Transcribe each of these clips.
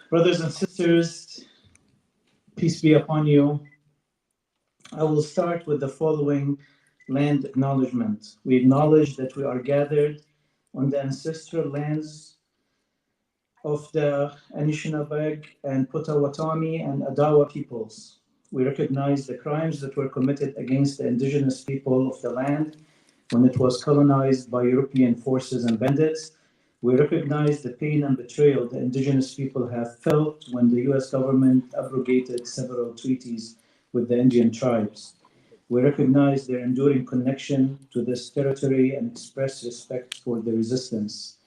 Brothers and sisters, peace be upon you. I will start with the following land acknowledgement. We acknowledge that we are gathered on the ancestral lands of the Anishinaabe and Potawatomi and Adawa peoples. We recognize the crimes that were committed against the indigenous people of the land when it was colonized by European forces and bandits. We recognize the pain and betrayal the indigenous people have felt when the US government abrogated several treaties with the Indian tribes. We recognize their enduring connection to this territory and express respect for the resistance.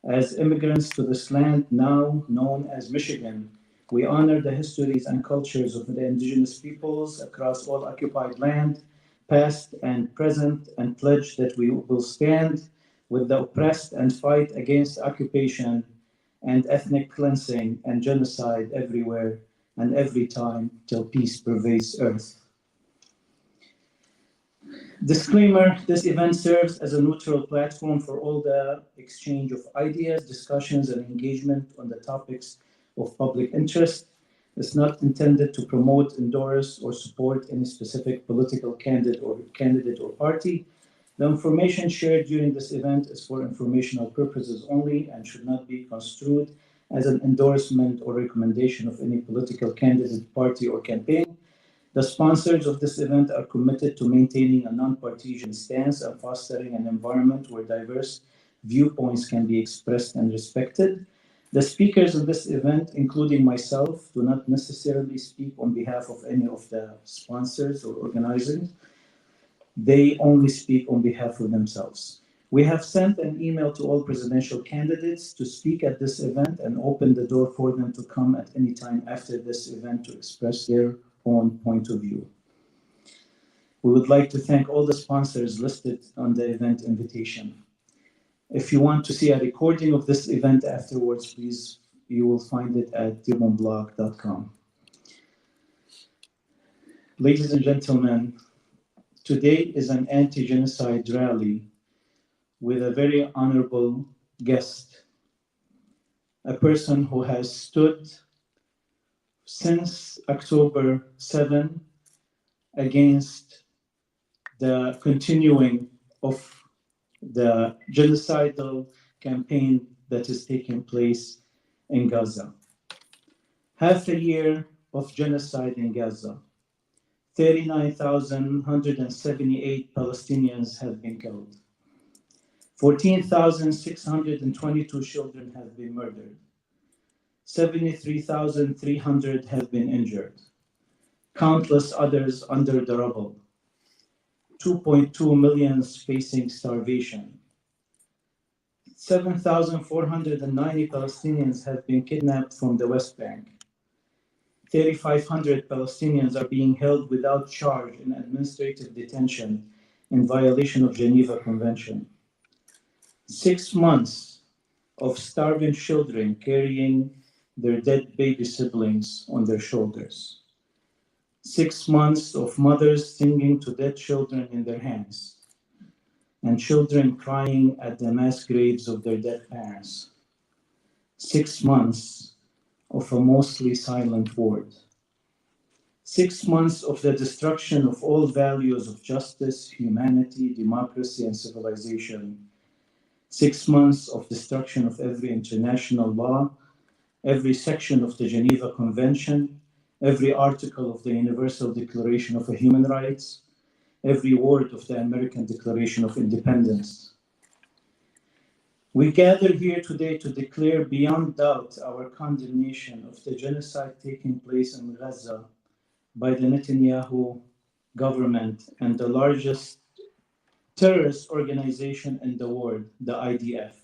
As immigrants to this land, now known as Michigan, we honor the histories and cultures of the indigenous peoples across all occupied land, past and present, and pledge that we will stand with the oppressed and fight against occupation and ethnic cleansing and genocide everywhere and every time till peace pervades earth. Disclaimer, this event serves as a neutral platform for all the exchange of ideas, discussions, and engagement on the topics of public interest. It's not intended to promote, endorse, or support any specific political candidate or party. The information shared during this event is for informational purposes only and should not be construed as an endorsement or recommendation of any political candidate, party, or campaign. The sponsors of this event are committed to maintaining a non-partisan stance and fostering an environment where diverse viewpoints can be expressed and respected. The speakers of this event, including myself, do not necessarily speak on behalf of any of the sponsors or organizers. They only speak on behalf of themselves. We have sent an email to all presidential candidates to speak at this event and open the door for them to come at any time after this event to express their own point of view. We would like to thank all the sponsors listed on the event invitation. If you want to see a recording of this event afterwards, please, you will find it at dearbornblog.com. Ladies and gentlemen, today is an anti-genocide rally with a very honorable guest, a person who has stood since October 7 against the continuing of the genocidal campaign that is taking place in Gaza. Half a year of genocide in Gaza. 39,178 Palestinians have been killed. 14,622 children have been murdered. 73,300 have been injured. Countless others under the rubble. 2.2 million facing starvation. 7,490 Palestinians have been kidnapped from the West Bank. 3,500 Palestinians are being held without charge in administrative detention in violation of Geneva Convention. 6 months of starving children carrying their dead baby siblings on their shoulders. 6 months of mothers singing to dead children in their hands, and children crying at the mass graves of their dead parents. 6 months of a mostly silent word. 6 months of the destruction of all values of justice, humanity, democracy, and civilization. 6 months of destruction of every international law, every section of the Geneva Convention, every article of the Universal Declaration of Human Rights, every word of the American Declaration of Independence. We gather here today to declare beyond doubt our condemnation of the genocide taking place in Gaza by the Netanyahu government and the largest terrorist organization in the world, the IDF.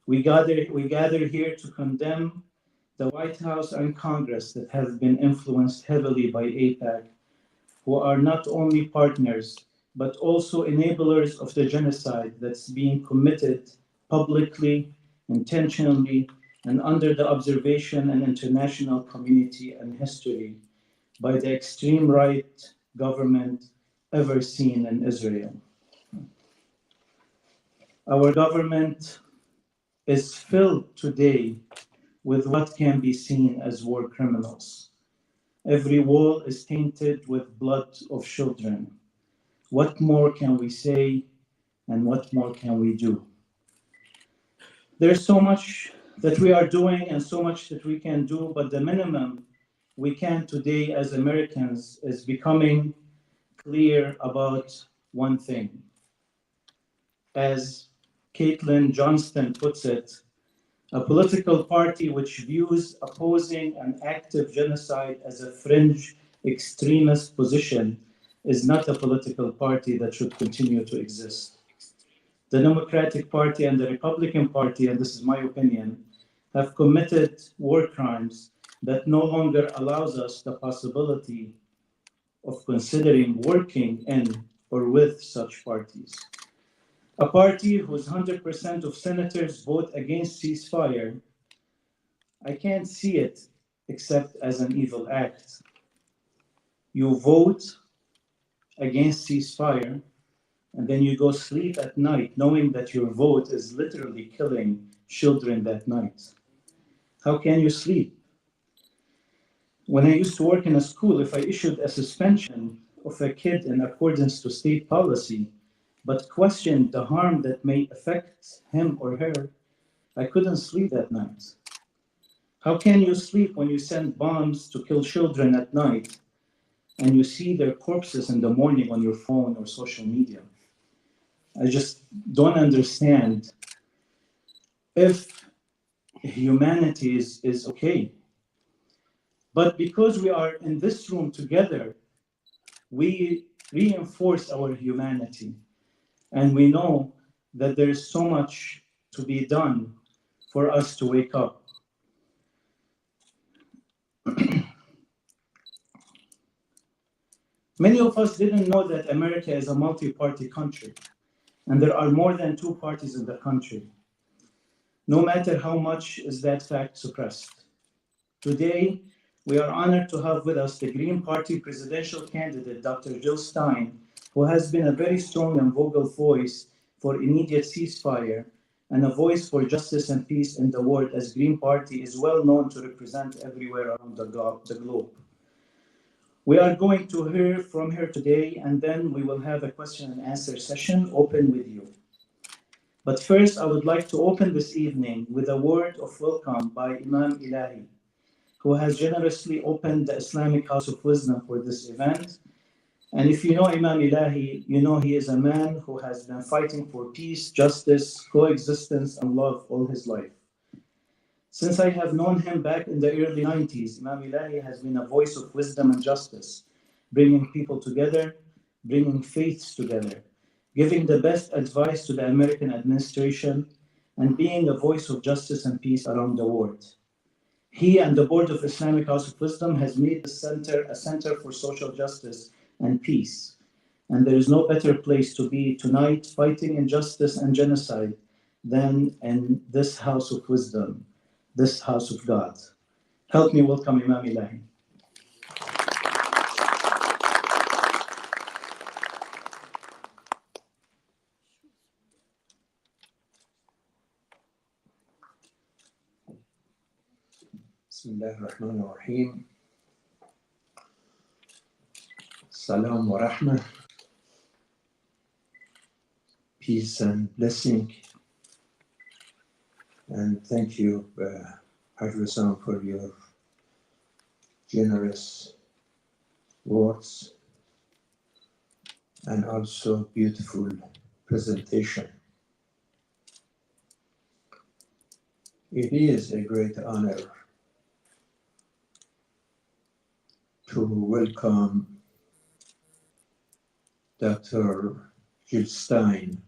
We gather here to condemn the White House and Congress that have been influenced heavily by AIPAC, who are not only partners, but also enablers of the genocide that's being committed publicly, intentionally, and under the observation and international community and history by the extreme right government ever seen in Israel. Our government is filled today with what can be seen as war criminals. Every wall is tainted with blood of children. What more can we say and what more can we do? There's so much that we are doing and so much that we can do, but the minimum we can today as Americans is becoming clear about one thing. As Caitlin Johnston puts it, a political party which views opposing an active genocide as a fringe extremist position is not a political party that should continue to exist. The Democratic Party and the Republican Party, and this is my opinion, have committed war crimes that no longer allows us the possibility of considering working in or with such parties. A party whose 100% of senators vote against ceasefire, I can't see it except as an evil act. You vote against ceasefire, and then you go sleep at night knowing that your vote is literally killing children that night. How can you sleep? When I used to work in a school, if I issued a suspension of a kid in accordance to state policy, but questioned the harm that may affect him or her, I couldn't sleep that night. How can you sleep when you send bombs to kill children at night and you see their corpses in the morning on your phone or social media? I just don't understand if humanity is okay. But because we are in this room together, we reinforce our humanity. And we know that there is so much to be done for us to wake up. Many of us didn't know that America is a multi-party country, and there are more than two parties in the country. No matter how much is that fact suppressed. Today, we are honored to have with us the Green Party presidential candidate, Dr. Jill Stein, who has been a very strong and vocal voice for immediate ceasefire and a voice for justice and peace in the world, as Green Party is well known to represent everywhere around the globe. We are going to hear from her today, and then we will have a question and answer session open with you. But first, I would like to open this evening with a word of welcome by Imam Ilahi, who has generously opened the Islamic House of Wisdom for this event. And if you know Imam Ilahi, you know he is a man who has been fighting for peace, justice, coexistence, and love all his life. Since I have known him back in the early 90s, Imam Ilahi has been a voice of wisdom and justice, bringing people together, bringing faiths together, giving the best advice to the American administration, and being a voice of justice and peace around the world. He and the Board of Islamic House of Wisdom has made the center a center for social justice and peace. And there is no better place to be tonight fighting injustice and genocide than in this house of wisdom, this house of God. Help me welcome Imam Ilahi. Bismillah ar-Rahman ar-Rahim. Salam wa rahmah. Peace and blessing. And thank you, Hajj Hassan, for your generous words and also beautiful presentation. It is a great honor to welcome Dr. Jill Stein,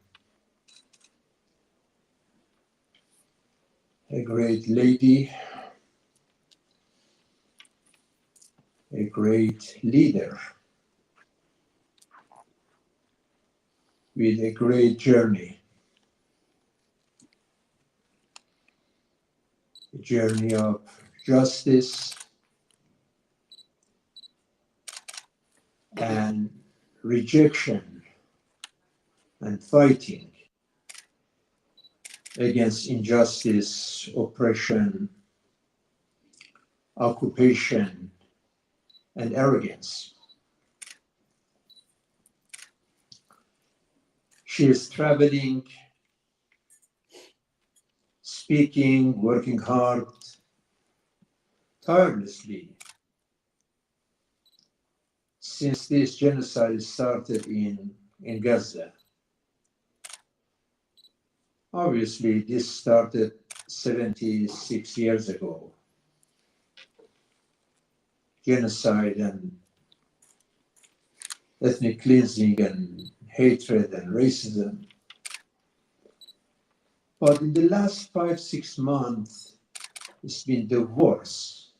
a great lady, a great leader with a great journey, a journey of justice and rejection and fighting against injustice, oppression, occupation, and arrogance. She is traveling, speaking, working hard, tirelessly, since this genocide started in Gaza. Obviously, this started 76 years ago. Genocide and ethnic cleansing and hatred and racism. But in the last 5-6 months, it's been the worst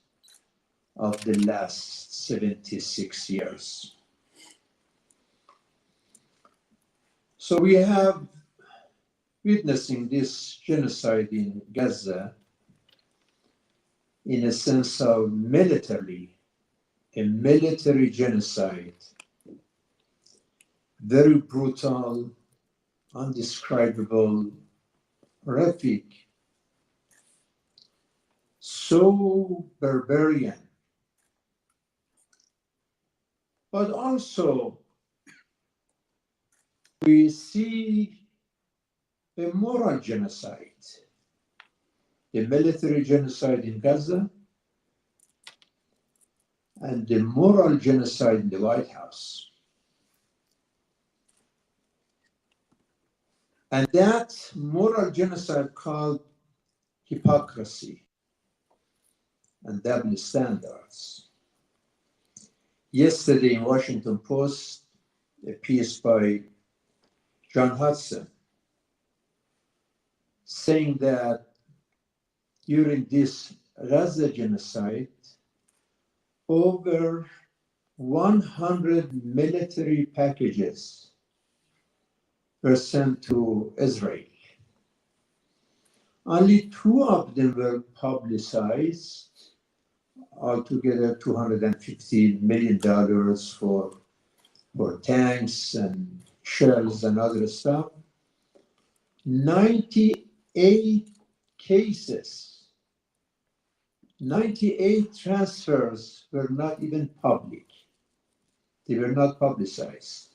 of the last 76 years. So we have witnessing this genocide in Gaza in a sense of a military genocide, very brutal, undescribable, horrific, so barbarian, but also we see a moral genocide, the military genocide in Gaza, and the moral genocide in the White House. And that moral genocide called hypocrisy and double standards. Yesterday in Washington Post, a piece by John Hudson saying that during this Gaza genocide, over 100 military packages were sent to Israel. Only 2 of them were publicized, altogether $250 million for tanks and shells and other stuff. 98 cases, 98 transfers were not even public. They were not publicized.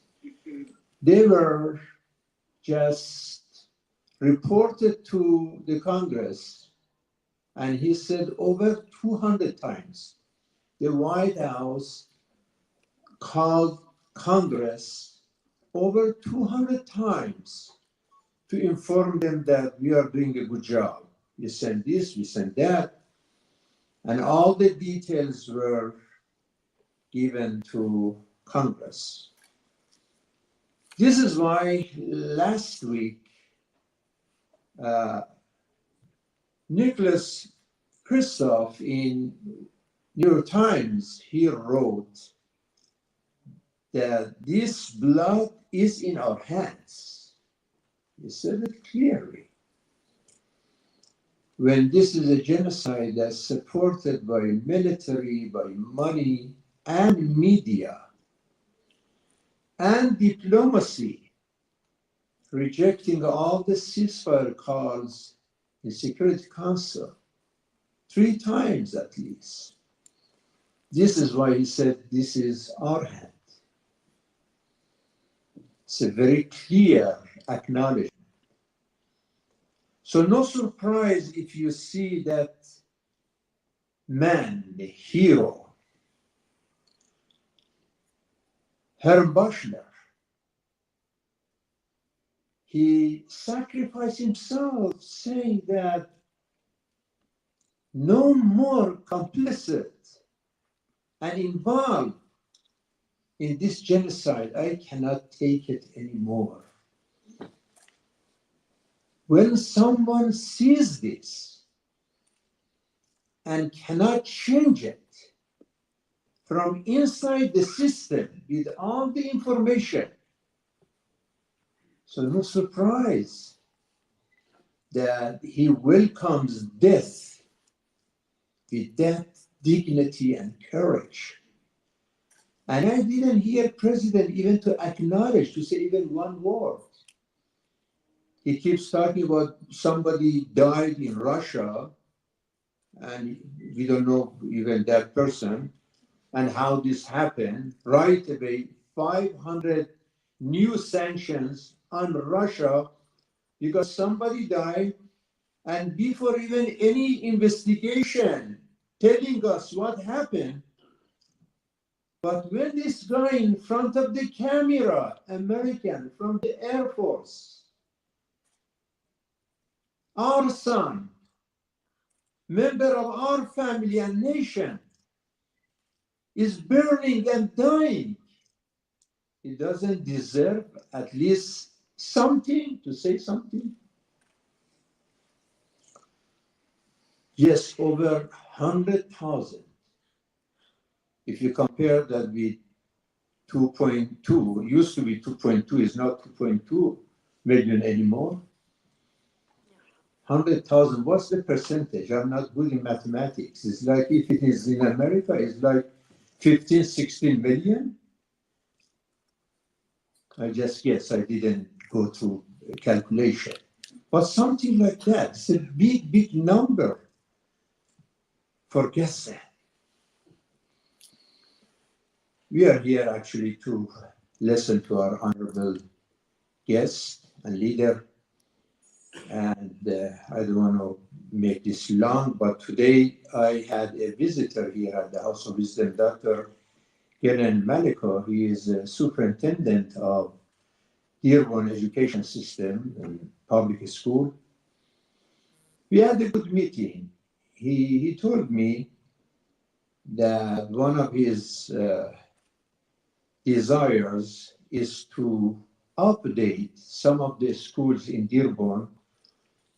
They were just reported to the Congress, and he said over 200 times the White House called Congress over 200 times to inform them that we are doing a good job. We send this, we send that, and all the details were given to Congress. This is why last week, Nicholas Kristof in New York Times, he wrote that this blood is in our hands. He said it clearly. When this is a genocide that's supported by military, by money, and media, and diplomacy, rejecting all the ceasefire calls in Security Council, 3 times at least. This is why he said this is our hand. It's a very clear acknowledgement. So no surprise if you see that man, the hero, Herr Bushler, he sacrificed himself saying that no more complicit and involved in this genocide. I cannot take it anymore. When someone sees this and cannot change it from inside the system with all the information, so no surprise that he welcomes death with that dignity and courage. And I didn't hear President even to acknowledge, to say even one word. He keeps talking about somebody died in Russia, and we don't know even that person and how this happened. Right away, 500 new sanctions on Russia because somebody died, and before even any investigation telling us what happened. But when this guy in front of the camera, American from the Air Force, our son, member of our family and nation, is burning and dying, he doesn't deserve at least something to say something? Yes, over 100,000. If you compare that with 2.2, used to be 2.2, is not 2.2 million anymore. 100,000, what's the percentage? I'm not good in mathematics. It's like, if it is in America, it's like 15, 16 million. I just guess, I didn't go through a calculation. But something like that, it's a big, big number for Gaza. We are here actually to listen to our honorable guest and leader. And I don't want to make this long, but today I had a visitor here at the House of Wisdom, Dr. Gelen Maliko. He is a superintendent of Dearborn education system and public school. We had a good meeting. He told me that one of his desires is to update some of the schools in Dearborn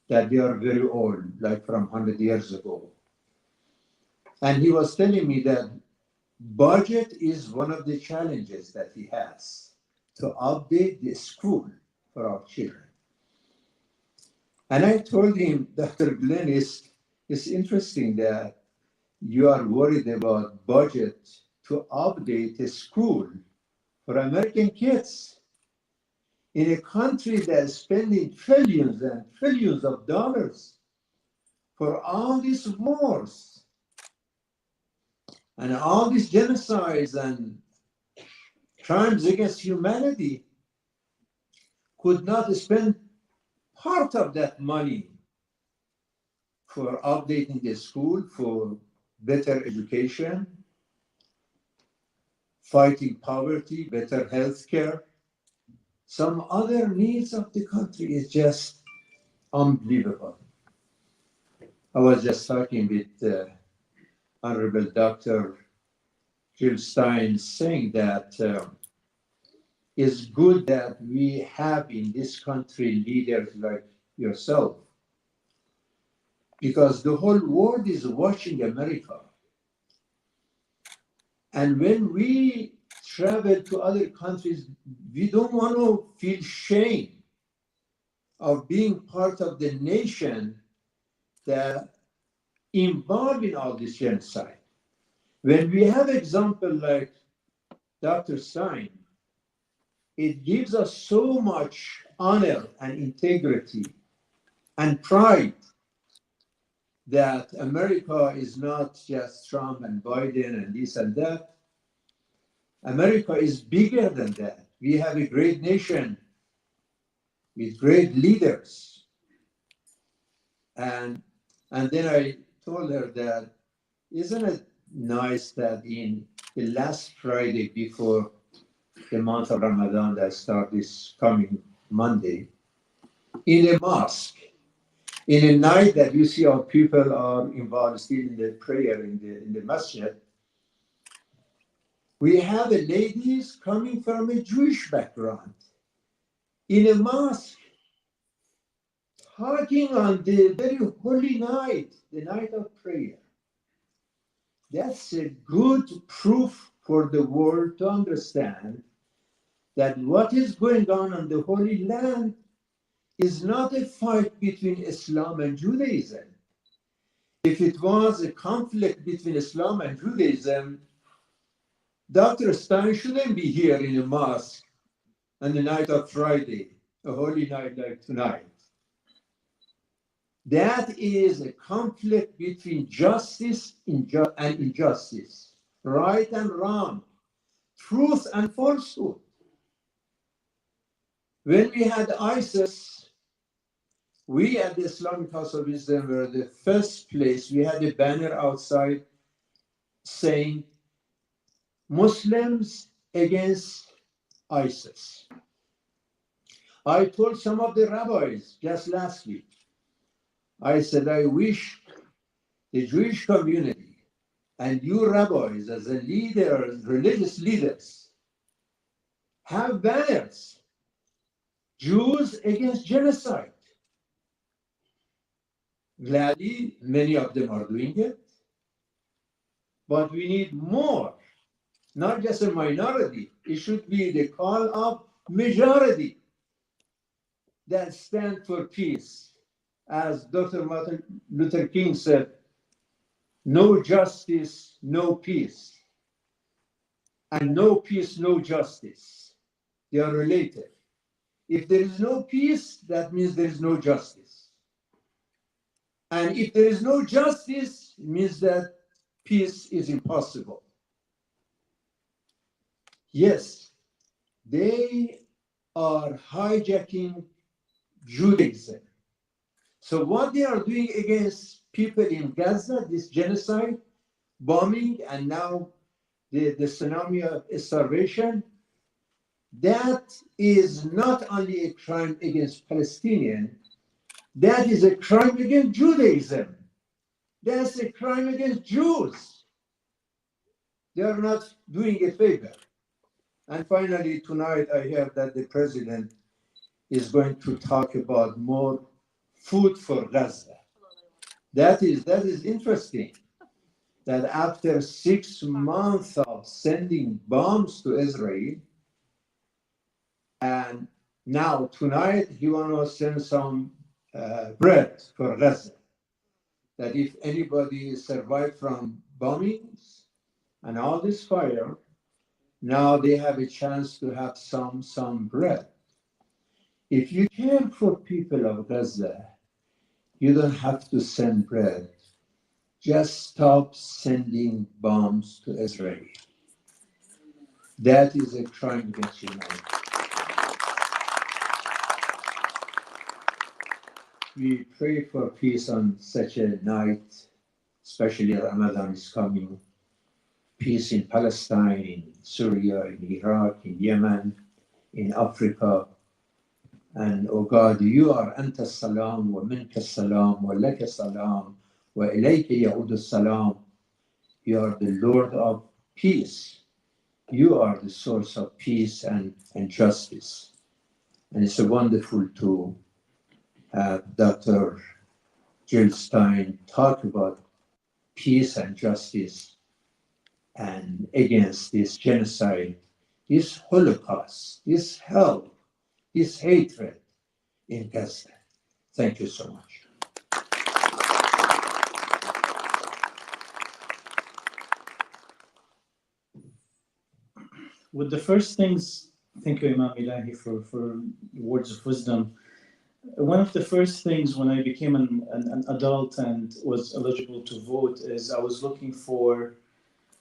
that they are very old, like from 100 years ago. And he was telling me that budget is one of the challenges that he has to update the school for our children. And I told him, Dr. Glenn, it's interesting that you are worried about budget to update a school for American kids in a country that's spending trillions and trillions of dollars for all these wars and all these genocides and crimes against humanity, could not spend part of that money for updating the school, for better education, fighting poverty, better health care. Some other needs of the country is just unbelievable. I was just talking with Honorable Dr. Jill Stein, saying that it's good that we have in this country leaders like yourself, because the whole world is watching America. And when we travel to other countries, we don't want to feel shame of being part of the nation that involved in all this genocide. When we have example like Dr. Stein, it gives us so much honor and integrity and pride that America is not just Trump and Biden and this and that. America is bigger than that. We have a great nation with great leaders. And then I told her that, isn't it nice that in the last Friday before the month of Ramadan that starts this coming Monday, in a mosque, in a night that you see our people are involved still in the prayer in the masjid, we have a ladies coming from a Jewish background in a mosque, talking on the very holy night, the night of prayer. That's a good proof for the world to understand that what is going on the Holy Land is not a fight between Islam and Judaism. If it was a conflict between Islam and Judaism, Dr. Stein shouldn't be here in a mosque on the night of Friday, a holy night like tonight. That is a conflict between justice and injustice, right and wrong, truth and falsehood. When we had ISIS, we at the Islamic House of Wisdom were the first place. We had a banner outside saying, Muslims against ISIS. I told some of the rabbis just last week, I said, I wish the Jewish community and you rabbis as a leader, religious leaders, have banners, Jews against genocide. Gladly, many of them are doing it, but we need more, not just a minority. It should be the call of majority that stand for peace. As Dr. Martin Luther King said, no justice, no peace. And no peace, no justice. They are related. If there is no peace, that means there is no justice. And if there is no justice, it means that peace is impossible. Yes, they are hijacking Judaism. So what they are doing against people in Gaza, this genocide, bombing, and now the tsunami of starvation, that is not only a crime against Palestinians, that is a crime against Judaism. That's a crime against Jews. They are not doing a favor. And finally, tonight I heard that the president is going to talk about more food for Gaza. That is interesting. That after 6 months of sending bombs to Israel, and now tonight he wants to send some bread for Gaza. That if anybody survived from bombings and all this fire, now they have a chance to have some bread. If you care for people of Gaza, you don't have to send bread. Just stop sending bombs to Israel. That is a crime against humanity. We pray for peace on such a night, especially Ramadan is coming. Peace in Palestine, in Syria, in Iraq, in Yemen, in Africa. And oh God, you are Anta Salam, wa Minka Salam, wa Laka Salam, wa Ilayka Ya'udu Salam. You are the Lord of peace. You are the source of peace and justice. And it's a wonderful to have Dr. Jill Stein talk about peace and justice and against this genocide, this Holocaust, this hell, this hatred in Gaza. Thank you so much. With the first things, thank you, Imam Ilahi, for words of wisdom. One of the first things when I became an adult and was eligible to vote is I was looking for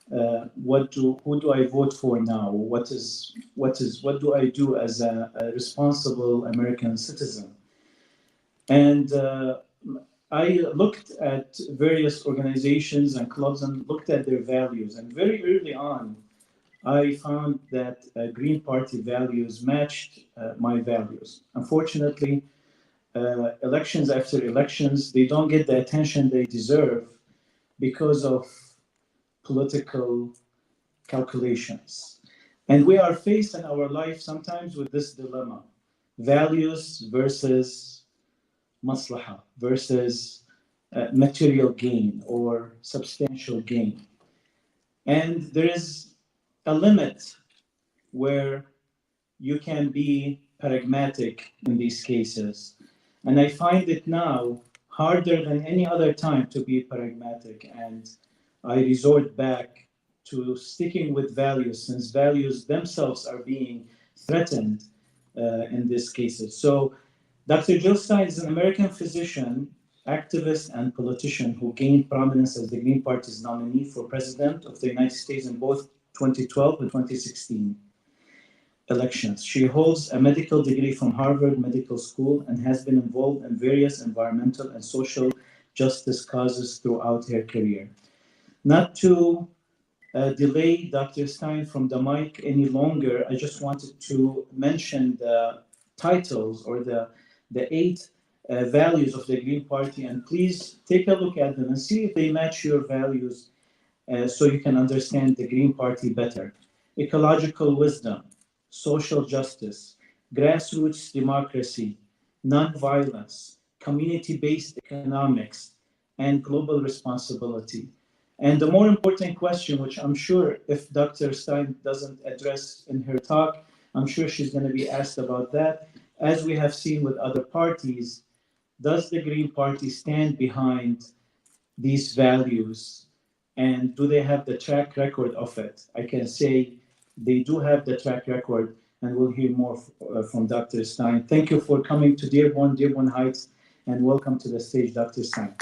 who do I vote for now? What do I do as a responsible American citizen? And I looked at various organizations and clubs and looked at their values. And very early on, I found that Green Party values matched my values. Unfortunately, elections after elections, they don't get the attention they deserve because of political calculations. And we are faced in our life sometimes with this dilemma: values versus maslaha, versus material gain or substantial gain. And there is a limit where you can be pragmatic in these cases. And I find it now harder than any other time to be pragmatic. And I resort back to sticking with values, since values themselves are being threatened in these cases. So Dr. Jill Stein is an American physician activist and politician who gained prominence as the Green Party's nominee for President of the United States in both 2012 and 2016 elections. She holds a medical degree from Harvard Medical School and has been involved in various environmental and social justice causes throughout her career. Not to delay Dr. Stein from the mic any longer, I just wanted to mention the titles or the eight values of the Green Party, and please take a look at them and see if they match your values so you can understand the Green Party better. Ecological wisdom, social justice, grassroots democracy, non-violence, community-based economics, and global responsibility. And the more important question, which I'm sure if Dr. Stein doesn't address in her talk, I'm sure she's going to be asked about that. As we have seen with other parties, does the Green Party stand behind these values, and do they have the track record of it? I can say they do have the track record, and we'll hear more from Dr. Stein. Thank you for coming to Dearborn Heights, and welcome to the stage, Dr. Stein.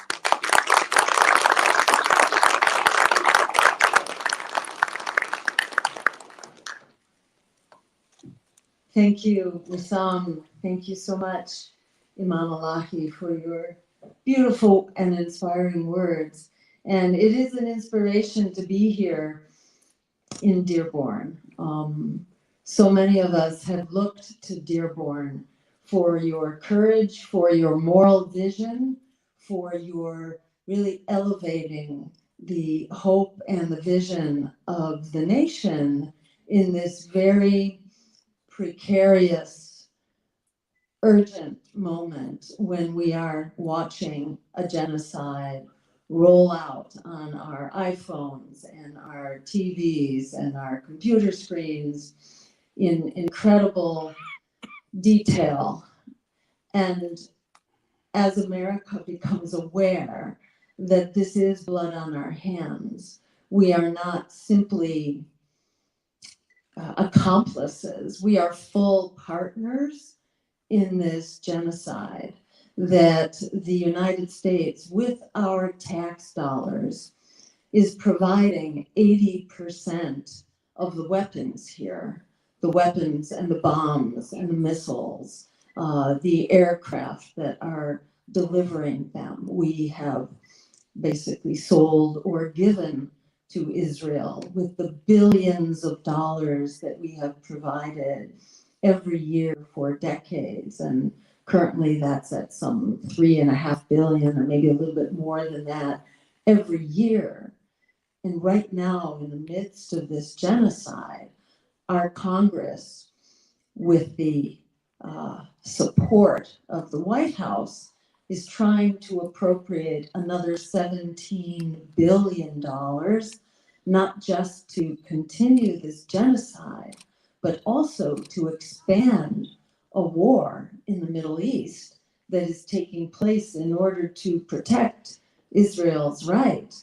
Thank you, Wissam. Thank you so much, Imam Alahi, for your beautiful and inspiring words. And it is an inspiration to be here in Dearborn. So many of us have looked to Dearborn for your courage, for your moral vision, for your really elevating the hope and the vision of the nation in this very precarious, urgent moment when we are watching a genocide roll out on our iPhones and our TVs and our computer screens in incredible detail. And as America becomes aware that this is blood on our hands, we are not simply accomplices. We are full partners in this genocide that the United States, with our tax dollars, is providing 80% of the weapons here, the weapons and the bombs and the missiles, the aircraft that are delivering them. We have basically sold or given to Israel with the billions of dollars that we have provided every year for decades. And currently that's at some 3.5 billion, or maybe a little bit more than that every year. And right now, in the midst of this genocide, our Congress, with the support of the White House, is trying to appropriate another $17 billion, not just to continue this genocide, but also to expand a war in the Middle East that is taking place in order to protect Israel's right,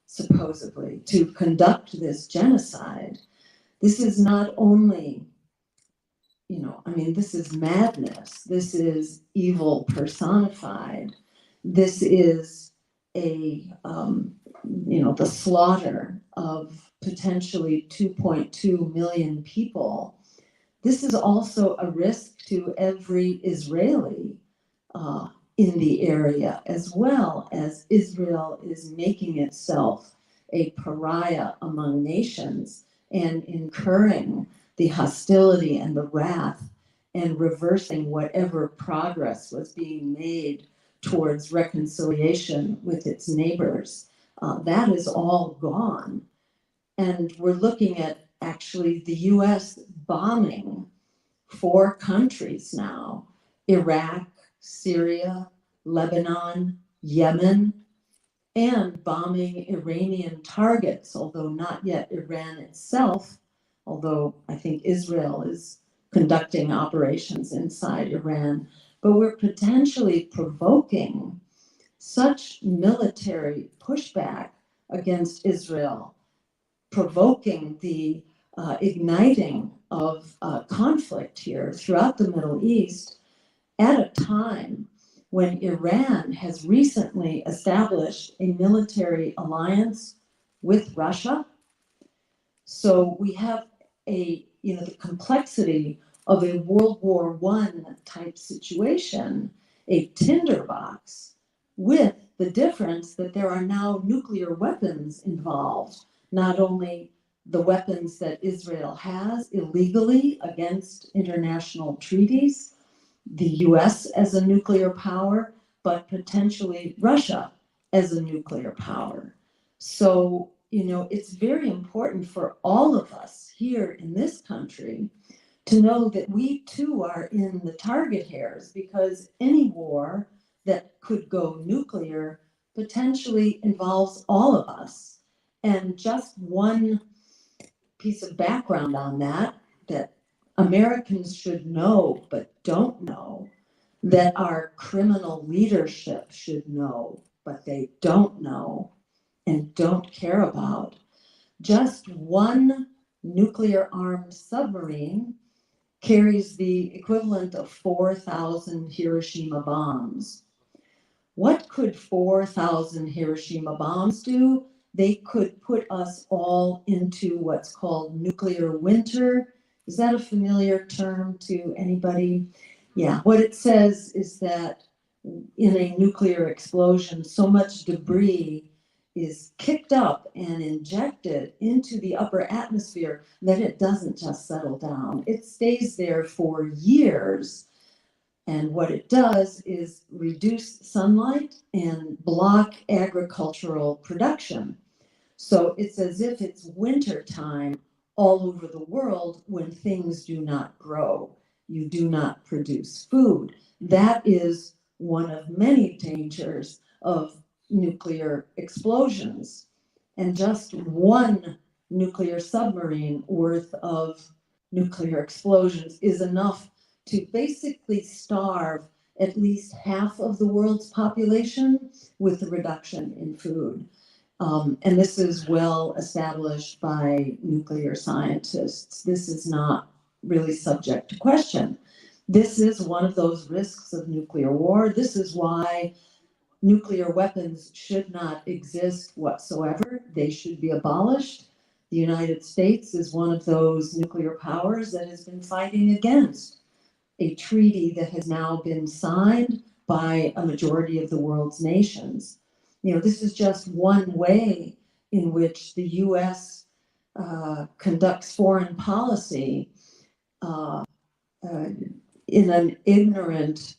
supposedly, to conduct this genocide. This is not only, this is madness. This is evil personified. This is the slaughter of potentially 2.2 million people. This is also a risk to every Israeli in the area, as well as Israel is making itself a pariah among nations and incurring the hostility and the wrath and reversing whatever progress was being made towards reconciliation with its neighbors. That is all gone. And we're looking at actually the US bombing 4 countries now: Iraq, Syria, Lebanon, Yemen, and bombing Iranian targets, although not yet Iran itself, although I think Israel is conducting operations inside Iran. But we're potentially provoking such military pushback against Israel, provoking the igniting of conflict here throughout the Middle East at a time when Iran has recently established a military alliance with Russia. So we have the complexity of a World War I type situation, a tinderbox, with the difference that there are now nuclear weapons involved, not only the weapons that Israel has illegally against international treaties, the US as a nuclear power, but potentially Russia as a nuclear power. So, it's very important for all of us here in this country to know that we too are in the target hairs, because any war that could go nuclear potentially involves all of us. And just one piece of background on that Americans should know but don't know, that our criminal leadership should know but they don't know and don't care about. Just one nuclear armed submarine carries the equivalent of 4,000 Hiroshima bombs. What could 4,000 Hiroshima bombs do? They could put us all into what's called nuclear winter. Is that a familiar term to anybody? Yeah, what it says is that in a nuclear explosion, so much debris is kicked up and injected into the upper atmosphere that it doesn't just settle down. It stays there for years. And what it does is reduce sunlight and block agricultural production. So it's as if it's winter time all over the world when things do not grow. You do not produce food. That is one of many dangers of nuclear explosions. And just one nuclear submarine worth of nuclear explosions is enough to basically starve at least half of the world's population with a reduction in food. And this is well established by nuclear scientists. This is not really subject to question. This is one of those risks of nuclear war. This is why nuclear weapons should not exist whatsoever. They should be abolished. The United States is one of those nuclear powers that has been fighting against a treaty that has now been signed by a majority of the world's nations. This is just one way in which the US conducts foreign policy in an ignorant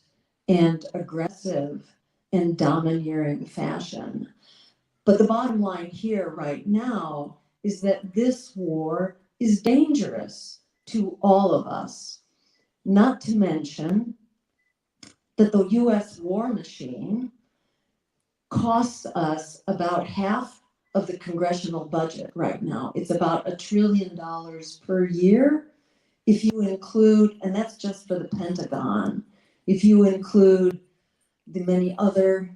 and aggressive and domineering fashion. But the bottom line here right now is that this war is dangerous to all of us. Not to mention that the US war machine costs us about half of the congressional budget right now. It's about $1 trillion per year. If you include, and that's just for the Pentagon, if you include the many other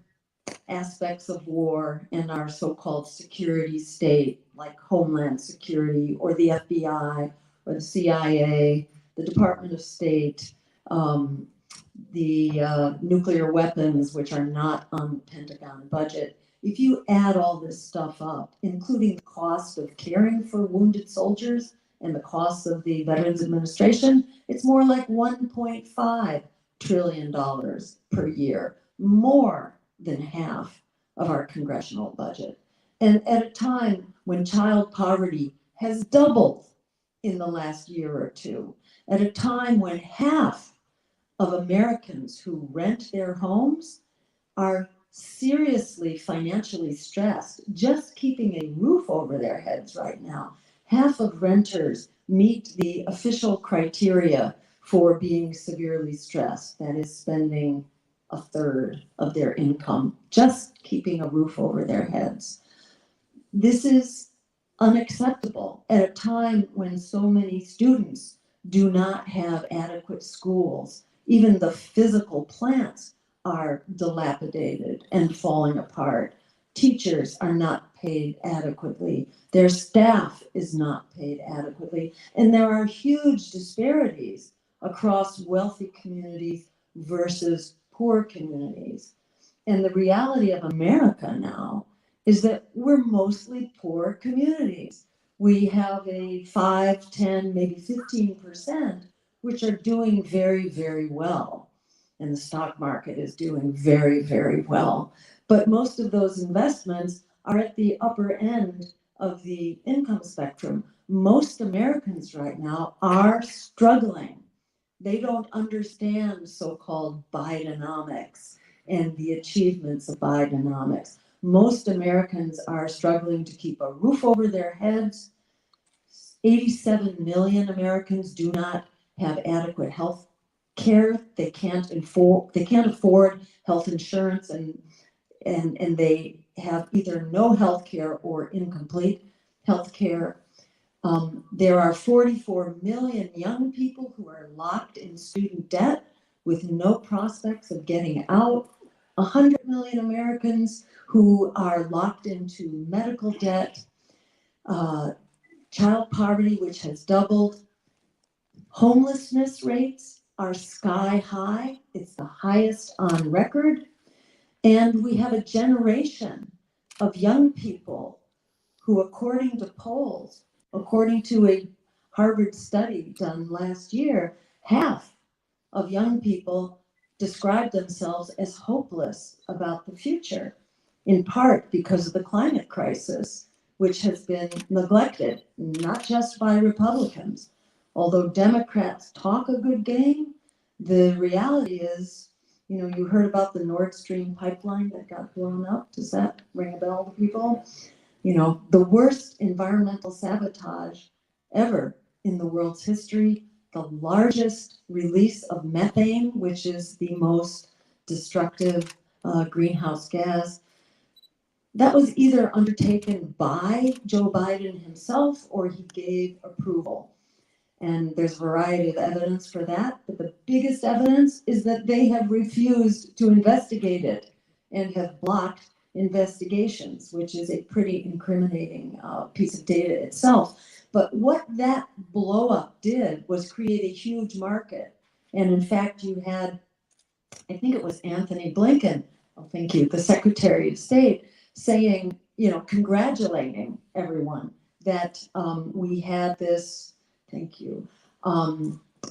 aspects of war and our so-called security state, like Homeland Security or the FBI or the CIA, the Department of State, the nuclear weapons, which are not on the Pentagon budget. If you add all this stuff up, including the cost of caring for wounded soldiers and the costs of the Veterans Administration, it's more like $1.5 trillion per year, more than half of our congressional budget. And at a time when child poverty has doubled in the last year or two, at a time when half of Americans who rent their homes are seriously financially stressed, just keeping a roof over their heads right now. Half of renters meet the official criteria for being severely stressed, that is spending a third of their income just keeping a roof over their heads. This is unacceptable at a time when so many students do not have adequate schools. Even the physical plants are dilapidated and falling apart. Teachers are not paid adequately. Their staff is not paid adequately. And there are huge disparities across wealthy communities versus poor communities. And the reality of America now is that we're mostly poor communities. We have a 5, 10, maybe 15%, which are doing very, very well. And the stock market is doing very, very well. But most of those investments are at the upper end of the income spectrum. Most Americans right now are struggling. They don't understand so-called Bidenomics and the achievements of Bidenomics. Most Americans are struggling to keep a roof over their heads. 87 million Americans do not have adequate health care. They can't afford health insurance, and they have either no health care or incomplete health care. There are 44 million young people who are locked in student debt with no prospects of getting out. 100 million Americans who are locked into medical debt, child poverty, which has doubled. Homelessness rates are sky high. It's the highest on record. And we have a generation of young people who, according to polls, according to a Harvard study done last year, half of young people describe themselves as hopeless about the future, in part because of the climate crisis, which has been neglected, not just by Republicans. Although Democrats talk a good game, the reality is, you heard about the Nord Stream pipeline that got blown up. Does that ring a bell to people? The worst environmental sabotage ever in the world's history, the largest release of methane, which is the most destructive greenhouse gas. That was either undertaken by Joe Biden himself or he gave approval. And there's a variety of evidence for that, but the biggest evidence is that they have refused to investigate it and have blocked investigations, which is a pretty incriminating piece of data itself. But what that blow up did was create a huge market. And in fact, you had, I think it was Anthony Blinken, oh, thank you, the Secretary of State, saying, congratulating everyone that we had this, thank you,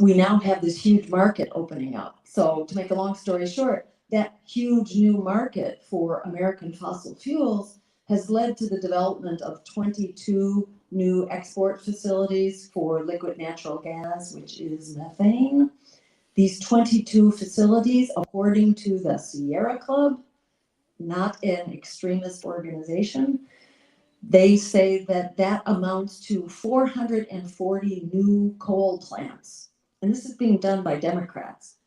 we now have this huge market opening up. So to make a long story short, that huge new market for American fossil fuels has led to the development of 22 new export facilities for liquid natural gas, which is methane. These 22 facilities, according to the Sierra Club, not an extremist organization, they say that amounts to 440 new coal plants. And this is being done by Democrats.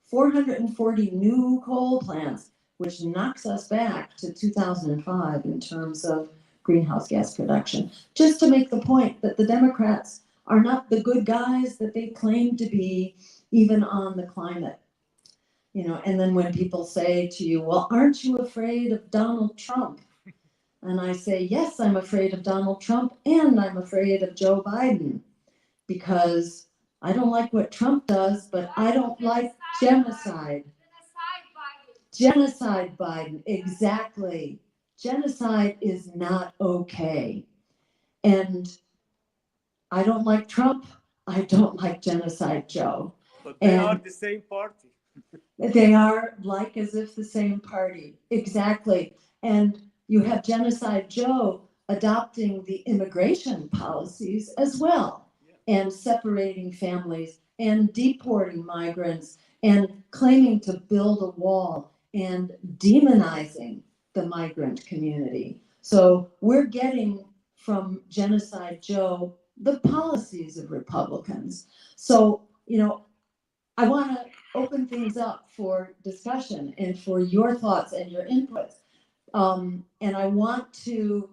440 new coal plants, which knocks us back to 2005 in terms of greenhouse gas production. Just to make the point that the Democrats are not the good guys that they claim to be, even on the climate. And then when people say to you, well, aren't you afraid of Donald Trump? And I say, yes, I'm afraid of Donald Trump and I'm afraid of Joe Biden because I don't like what Trump does, but I don't like genocide. Genocide Biden, exactly. Genocide is not okay. And I don't like Trump. I don't like Genocide Joe. But they are the same party. They are like as if the same party. Exactly. And you have Genocide Joe adopting the immigration policies as well, and separating families and deporting migrants and claiming to build a wall and demonizing the migrant community. So we're getting from Genocide Joe the policies of Republicans. So, I want to open things up for discussion and for your thoughts and your inputs. And I want to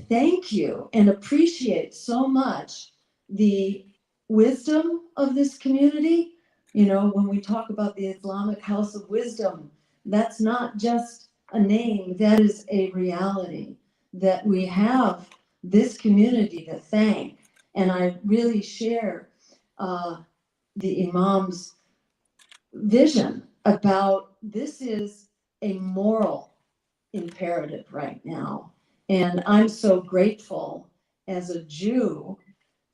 thank you and appreciate so much the wisdom of this community. When we talk about the Islamic House of Wisdom, that's not just a name, that is a reality, that we have this community to thank. And I really share the Imam's vision about this is a moral imperative right now. And I'm so grateful as a Jew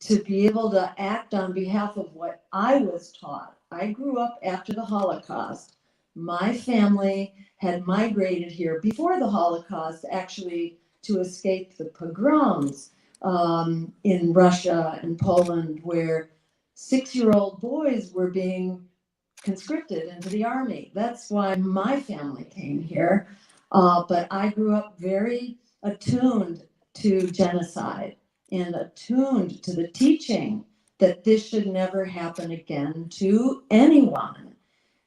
to be able to act on behalf of what I was taught. I grew up after the Holocaust. My family had migrated here before the Holocaust, actually, to escape the pogroms in Russia and Poland, where 6-year-old boys were being conscripted into the army. That's why my family came here. But I grew up very attuned to genocide and attuned to the teaching that this should never happen again to anyone.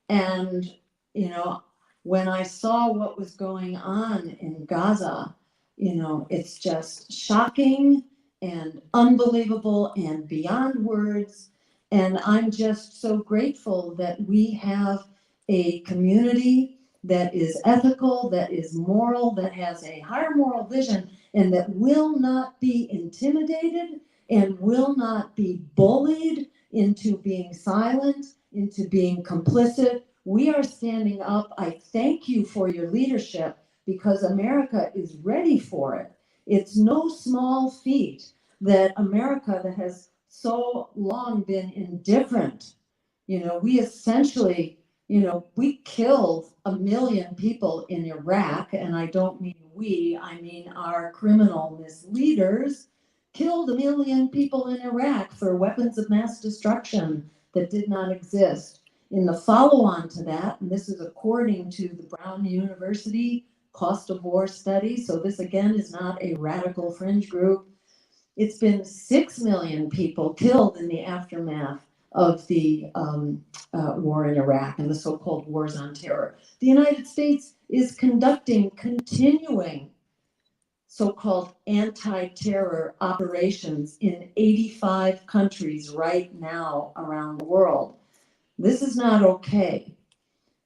And, you know, when I saw what was going on in Gaza, you know, it's just shocking and unbelievable and beyond words. And I'm just so grateful that we have a community that is ethical, that is moral, that has a higher moral vision, and that will not be intimidated and will not be bullied into being silent, into being complicit. We are standing up. I thank you for your leadership because America is ready for it. It's no small feat that America, that has so long been indifferent, you know, we essentially, you know, we killed 1 million people in Iraq, and I don't mean we, I mean our criminal misleaders killed 1 million people in Iraq for weapons of mass destruction that did not exist. In the follow-on to that, and this is according to the Brown University Cost of War study, so this again is not a radical fringe group, it's been 6 million people killed in the aftermath of the war in Iraq and the so-called wars on terror. The United States is conducting continuing so-called anti-terror operations in 85 countries right now around the world. This is not okay.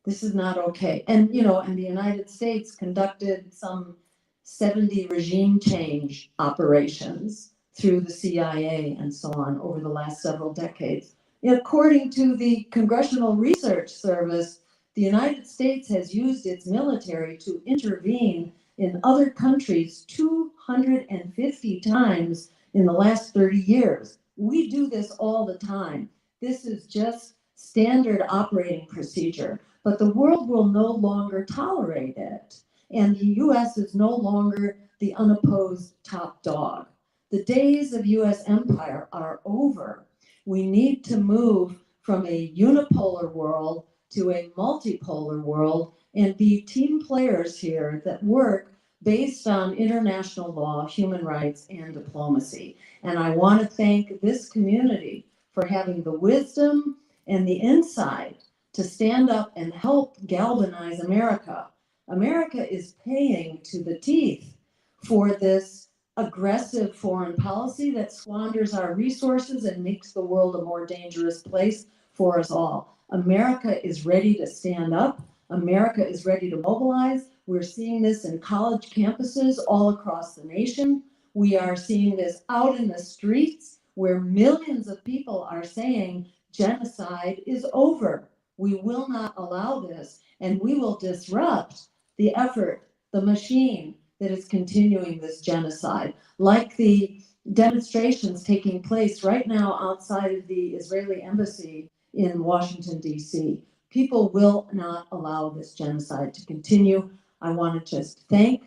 This is not okay. And, you know, and the United States conducted some 70 regime change operations through the CIA and so on over the last several decades. According to the Congressional Research Service, the United States has used its military to intervene in other countries 250 times in the last 30 years. We do this all the time. This is just standard operating procedure, but the world will no longer tolerate it. And the US is no longer the unopposed top dog. The days of US empire are over. We need to move from a unipolar world to a multipolar world and be team players here that work based on international law, human rights, and diplomacy. And I want to thank this community for having the wisdom and the insight to stand up and help galvanize America. America is paying to the teeth for this aggressive foreign policy that squanders our resources and makes the world a more dangerous place for us all. America is ready to stand up. America is ready to mobilize. We're seeing this in college campuses all across the nation. We are seeing this out in the streets where millions of people are saying genocide is over. We will not allow this, and we will disrupt the effort, the machine that is continuing this genocide, like the demonstrations taking place right now outside of the Israeli embassy in Washington, D.C. People will not allow this genocide to continue. I want to just thank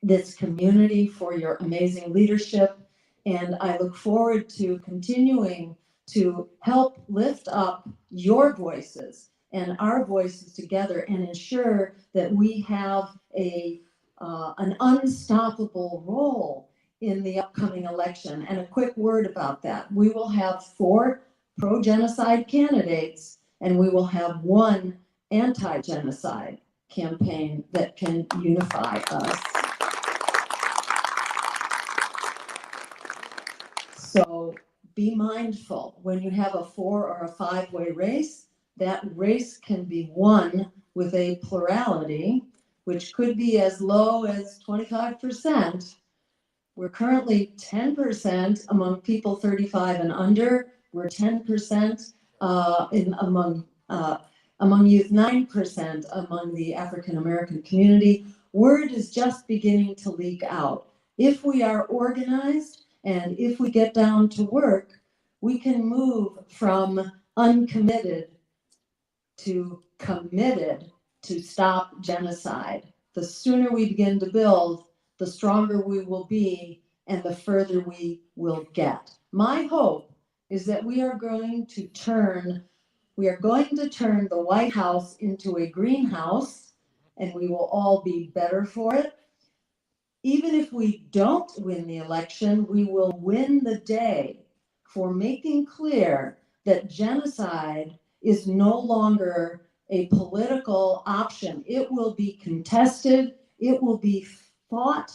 this community for your amazing leadership, and I look forward to continuing to help lift up your voices and our voices together and ensure that we have an unstoppable role in the upcoming election. And a quick word about that. We will have 4 pro-genocide candidates, and we will have 1 anti-genocide campaign that can unify us. So be mindful when you have a 4 or a 5-way race, that race can be won with a plurality, which could be as low as 25%. We're currently 10% among people 35 and under. We're 10% among among youth, 9% among the African American community. Word is just beginning to leak out. If we are organized and if we get down to work, we can move from uncommitted to committed to stop genocide. The sooner we begin to build, the stronger we will be and the further we will get. My hope is that we are going to turn the White House into a greenhouse, and we will all be better for it. Even if we don't win the election, we will win the day for making clear that genocide is no longer a political option. It will be contested, it will be fought,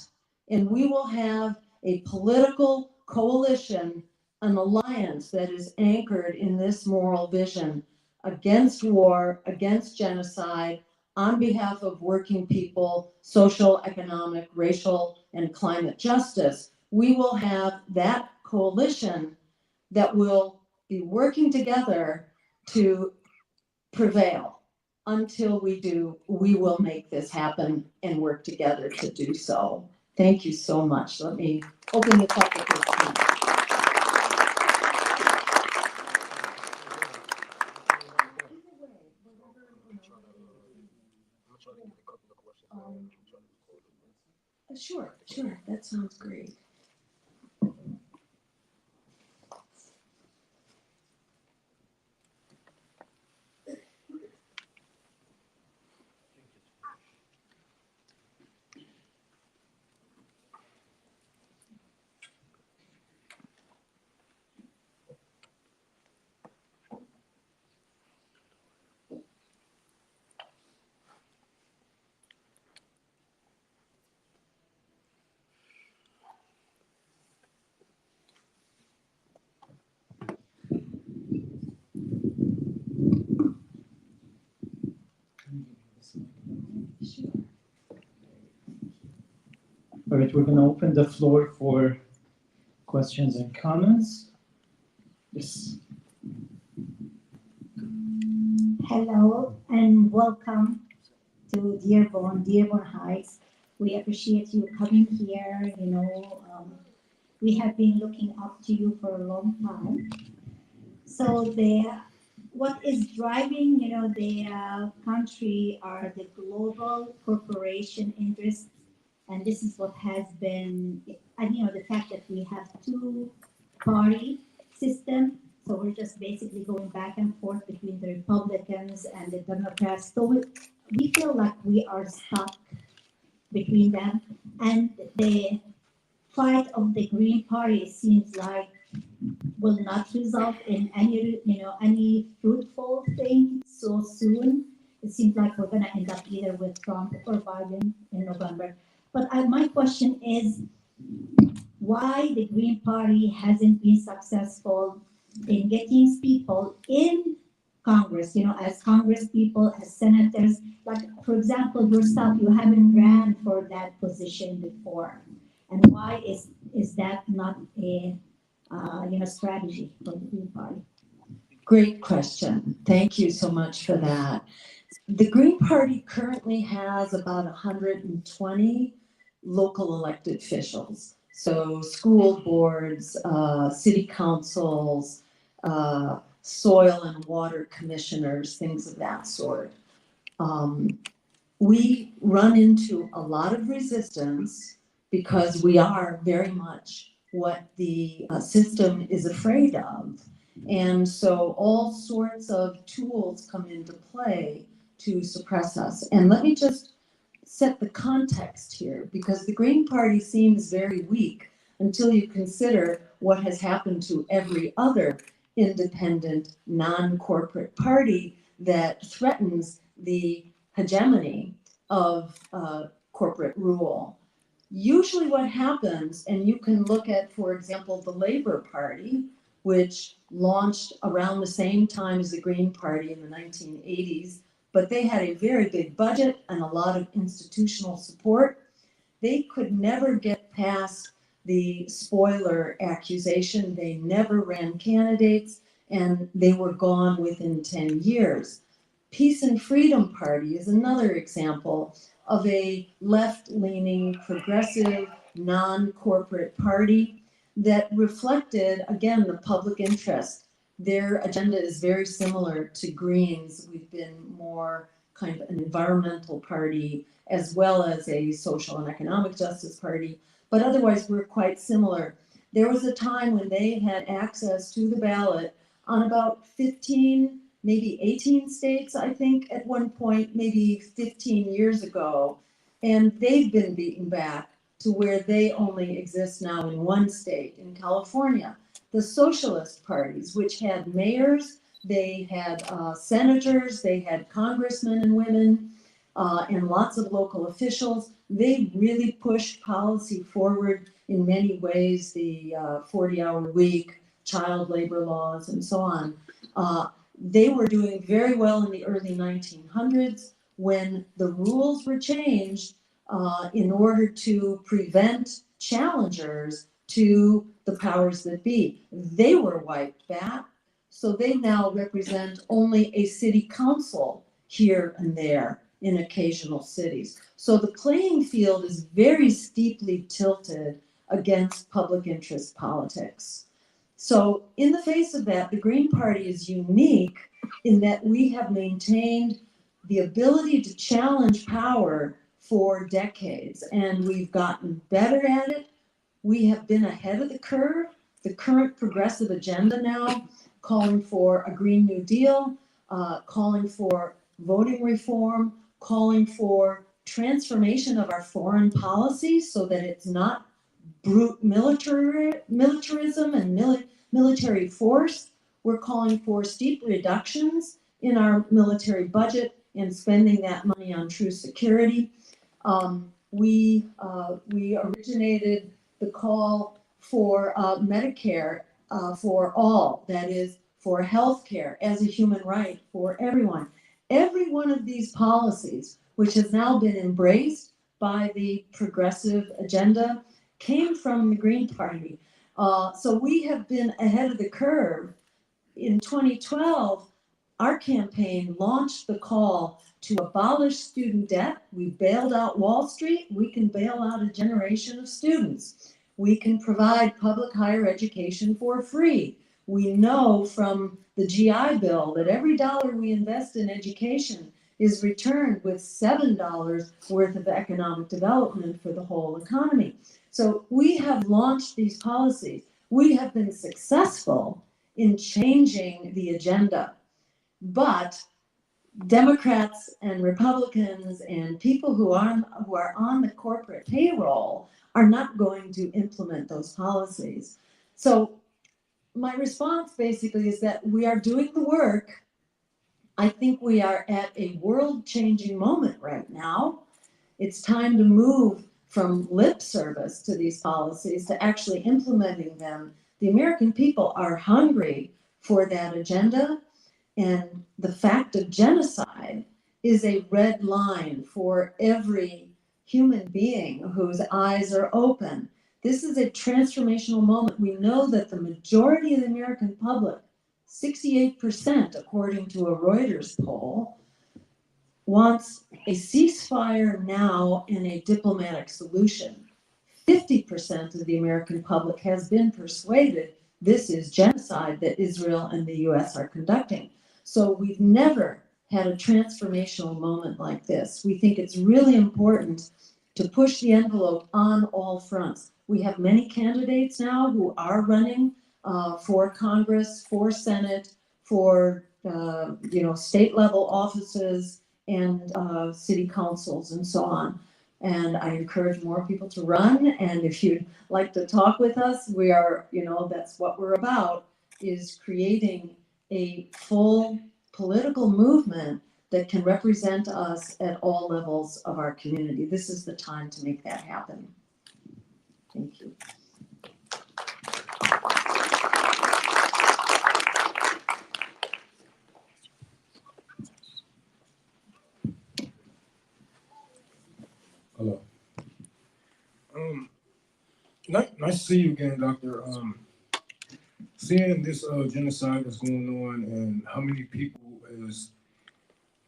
and we will have a political coalition, an alliance that is anchored in this moral vision against war, against genocide, on behalf of working people, social, economic, racial, and climate justice. We will have that coalition that will be working together to prevail. Until we do, we will make this happen and work together to do so. Thank you so much. Let me open this up at this time. Sure, that sounds great. All right, we're going to open the floor for questions and comments. Yes. Hello and welcome to Dearborn Heights. We appreciate you coming here. We have been looking up to you for a long time. So what is driving, the country are the global corporation interests, and this is what has been, and the fact that we have two-party system. So we're just basically going back and forth between the Republicans and the Democrats. So we feel like we are stuck between them, and the fight of the Green Party seems like will not result in any fruitful thing so soon. It seems like we're going to end up either with Trump or Biden in November. But my question is, why the Green Party hasn't been successful in getting people in Congress, as Congress people, as senators, like, for example, yourself, you haven't ran for that position before. And why is that not a strategy for the Green Party? Great question. Thank you so much for that. The Green Party currently has about 120 local elected officials. So school boards, city councils, soil and water commissioners, things of that sort. We run into a lot of resistance because we are very much what the system is afraid of. And so all sorts of tools come into play to suppress us. And let me just set the context here, because the Green Party seems very weak until you consider what has happened to every other independent, non-corporate party that threatens the hegemony of corporate rule. Usually what happens, and you can look at, for example, the Labor Party, which launched around the same time as the Green Party in the 1980s, but they had a very big budget and a lot of institutional support. They could never get past the spoiler accusation. They never ran candidates, and they were gone within 10 years. Peace and Freedom Party is another example of a left-leaning, progressive, non-corporate party that reflected, again, the public interest. Their agenda is very similar to Greens. We've been more kind of an environmental party as well as a social and economic justice party, but otherwise we're quite similar. There was a time when they had access to the ballot on about 15, maybe 18 states, I think, at one point, maybe 15 years ago. And they've been beaten back to where they only exist now in one state, in California. The socialist parties, which had mayors, they had senators, they had congressmen and women, and lots of local officials. They really pushed policy forward in many ways, the 40-hour week, child labor laws, and so on. They were doing very well in the early 1900s when the rules were changed in order to prevent challengers to the powers that be. They were wiped back, so they now represent only a city council here and there in occasional cities. So the playing field is very steeply tilted against public interest politics. So in the face of that, the Green Party is unique in that we have maintained the ability to challenge power for decades, and we've gotten better at it. We have been ahead of the curve. The current progressive agenda now, calling for a Green New Deal, calling for voting reform, calling for transformation of our foreign policy so that it's not brute militarism and military force. We're calling for steep reductions in our military budget and spending that money on true security. We originated the call for Medicare for all, that is, for health care as a human right for everyone. Every one of these policies, which has now been embraced by the progressive agenda, came from the Green Party. So we have been ahead of the curve. In 2012, our campaign launched the call to abolish student debt. We bailed out Wall Street. We can bail out a generation of students. We can provide public higher education for free. We know from the GI Bill that every dollar we invest in education is returned with $7 worth of economic development for the whole economy. So we have launched these policies. We have been successful in changing the agenda. But Democrats and Republicans and people who are on the corporate payroll are not going to implement those policies. So my response basically is that we are doing the work. I think we are at a world-changing moment right now. It's time to move from lip service to these policies to actually implementing them. The American people are hungry for that agenda, and the fact of genocide is a red line for every human being whose eyes are open. This is a transformational moment. We know that the majority of the American public, 68%, according to a Reuters poll, wants a ceasefire now and a diplomatic solution. 50% of the American public has been persuaded this is genocide that Israel and the US are conducting. So we've never had a transformational moment like this. We think it's really important to push the envelope on all fronts. We have many candidates now who are running for Congress, for Senate, for state level offices, and city councils and so on. And I encourage more people to run. And if you'd like to talk with us, we are, that's what we're about, is creating a full political movement that can represent us at all levels of our community. This is the time to make that happen. Thank you. Hello. Nice to see you again, Doctor. Seeing this genocide that's going on and how many people is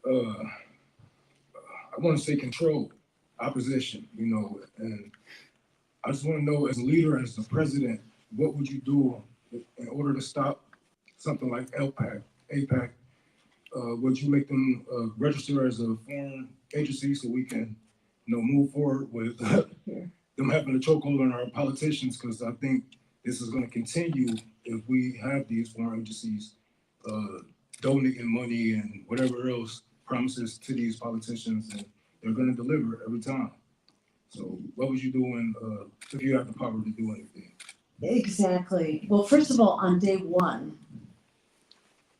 I want to say control, opposition, and I just want to know, as a leader, as the president, what would you do in order to stop something like APAC? Would you make them register as a foreign agency so we can, move forward with them having a chokehold on our politicians? Because I think this is going to continue if we have these foreign agencies donating money and whatever else promises to these politicians, and they're going to deliver every time. So what would you do if you had the power to do anything? Exactly. Well, first of all, on day one,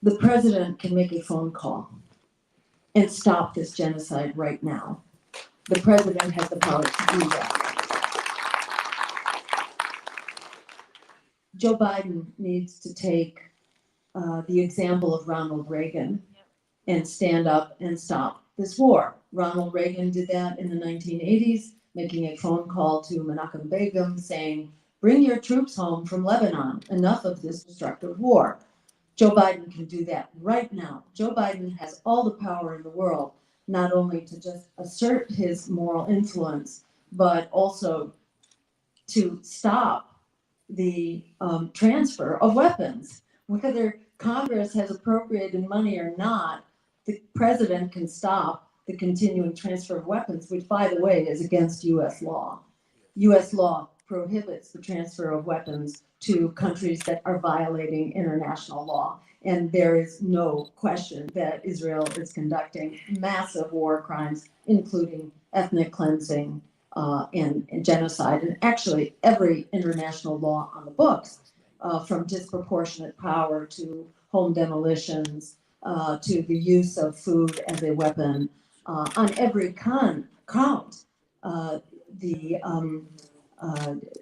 the president can make a phone call and stop this genocide right now. The president has the power to do that. Joe Biden needs to take the example of Ronald Reagan and stand up and stop this war. Ronald Reagan did that in the 1980s, making a phone call to Menachem Begin saying, "Bring your troops home from Lebanon. Enough of this destructive war." Joe Biden can do that right now. Joe Biden has all the power in the world, not only to just assert his moral influence, but also to stop the transfer of weapons. Whether Congress has appropriated money or not, the president can stop the continuing transfer of weapons, which, by the way, is against U.S. law. U.S. law prohibits the transfer of weapons to countries that are violating international law. And there is no question that Israel is conducting massive war crimes, including ethnic cleansing and genocide. And actually, every international law on the books, from disproportionate power to home demolitions, to the use of food as a weapon, on every count,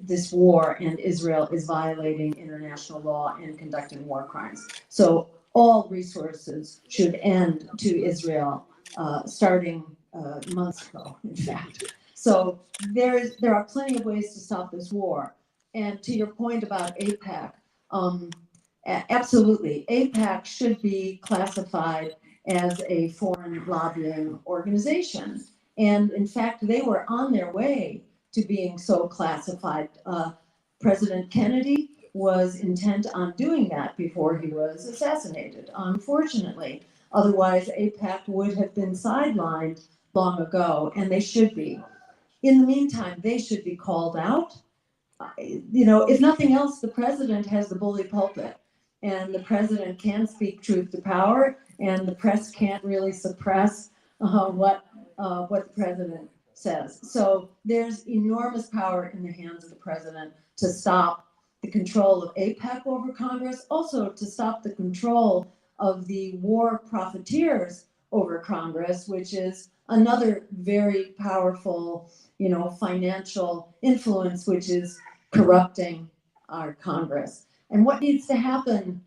this war and Israel is violating international law and conducting war crimes. So all resources should end to Israel, starting months ago, in fact. So there are plenty of ways to stop this war. And to your point about AIPAC, absolutely, AIPAC should be classified as a foreign lobbying organization. And in fact, they were on their way to being so classified. President Kennedy was intent on doing that before he was assassinated, unfortunately. Otherwise, AIPAC would have been sidelined long ago, and they should be. In the meantime, they should be called out. If nothing else, the president has the bully pulpit, and the president can speak truth to power, and the press can't really suppress what the president says. So there's enormous power in the hands of the president to stop the control of AIPAC over Congress, also to stop the control of the war profiteers over Congress, which is another very powerful, financial influence, which is corrupting our Congress. And what needs to happen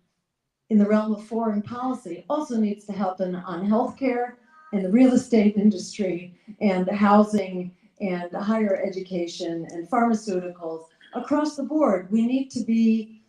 in the realm of foreign policy also needs to happen on healthcare and the real estate industry and housing and higher education and pharmaceuticals across the board. We need to be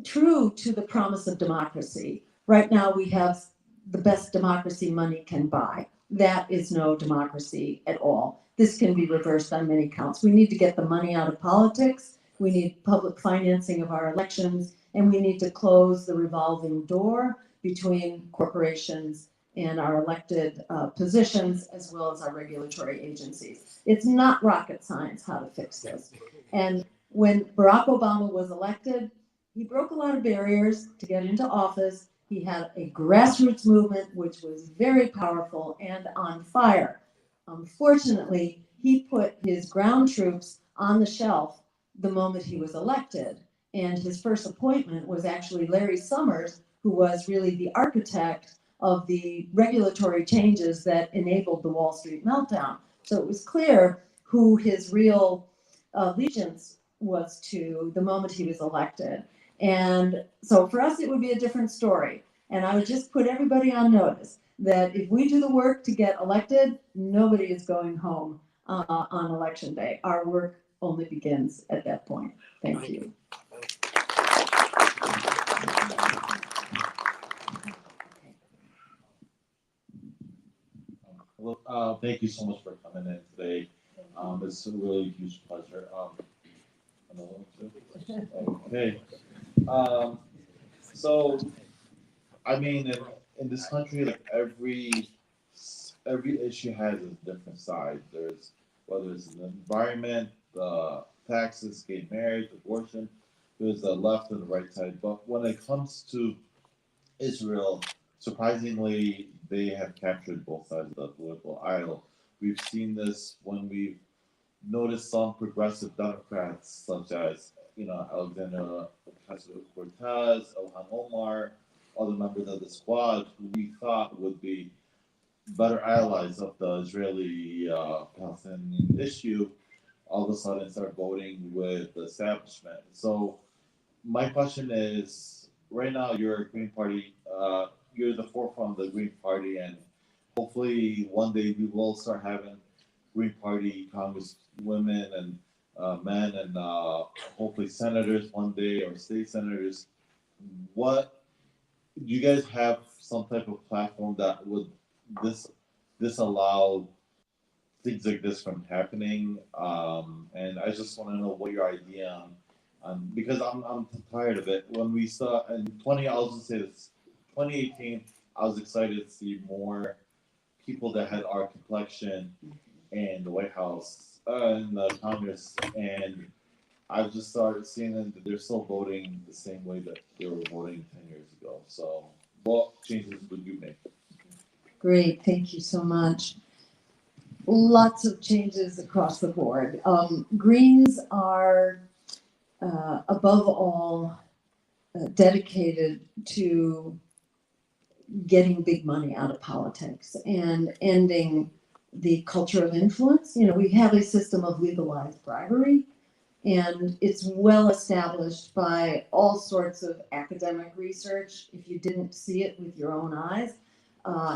true to the promise of democracy. Right now, we have the best democracy money can buy. That is no democracy at all. This can be reversed on many counts. We need to get the money out of politics. We need public financing of our elections, and we need to close the revolving door between corporations and our elected positions, as well as our regulatory agencies. It's not rocket science how to fix this. And when Barack Obama was elected, he broke a lot of barriers to get into office. He had a grassroots movement, which was very powerful and on fire. Unfortunately, he put his ground troops on the shelf the moment he was elected. And his first appointment was actually Larry Summers, who was really the architect of the regulatory changes that enabled the Wall Street meltdown. So it was clear who his real allegiance was to the moment he was elected. And so for us, it would be a different story. And I would just put everybody on notice that if we do the work to get elected, nobody is going home on election day. Our work only begins at that point. Thank you. Thank you so much for coming in today. It's a really huge pleasure. Another one too? Okay. Um, so I mean, in this country, like every issue has a different side. There's whether it's the environment, the taxes, gay marriage, abortion. There's the left and the right side. But when it comes to Israel, surprisingly, they have captured both sides of the political aisle. We've seen this when we've noticed some progressive Democrats, such as Alexander Ocasio-Cortez, Ilhan Omar, other members of the squad, who we thought would be better allies of the Israeli Palestinian issue, all of a sudden start voting with the establishment. So my question is, right now you're a Green Party, you're the forefront of the Green Party, and hopefully one day we will start having Green Party congresswomen and men, and hopefully senators one day or state senators. What do you guys have some type of platform that would this disallow things like this from happening? And I just want to know what your idea because I'm tired of it. When we saw in 20, I'll just say this, 2018, I was excited to see more people that had our complexion in the White House, in the Congress, and I've just started seeing that they're still voting the same way that they were voting 10 years ago. So, what changes would you make? Great, thank you so much. Lots of changes across the board. Greens are, above all, dedicated to getting big money out of politics and ending the culture of influence. We have a system of legalized bribery, and it's well established by all sorts of academic research. If you didn't see it with your own eyes,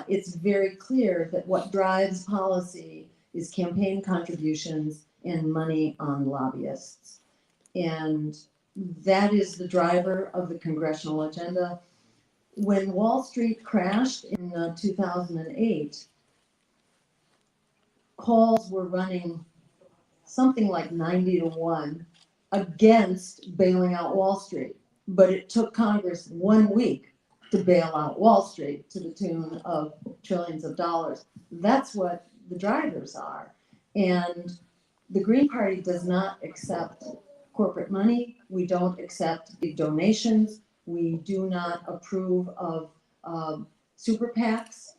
it's very clear that what drives policy is campaign contributions and money on lobbyists. And that is the driver of the congressional agenda. When Wall Street crashed in 2008, calls were running something like 90-1 against bailing out Wall Street. But it took Congress 1 week to bail out Wall Street to the tune of trillions of dollars. That's what the drivers are. And the Green Party does not accept corporate money. We don't accept big donations. We do not approve of super PACs.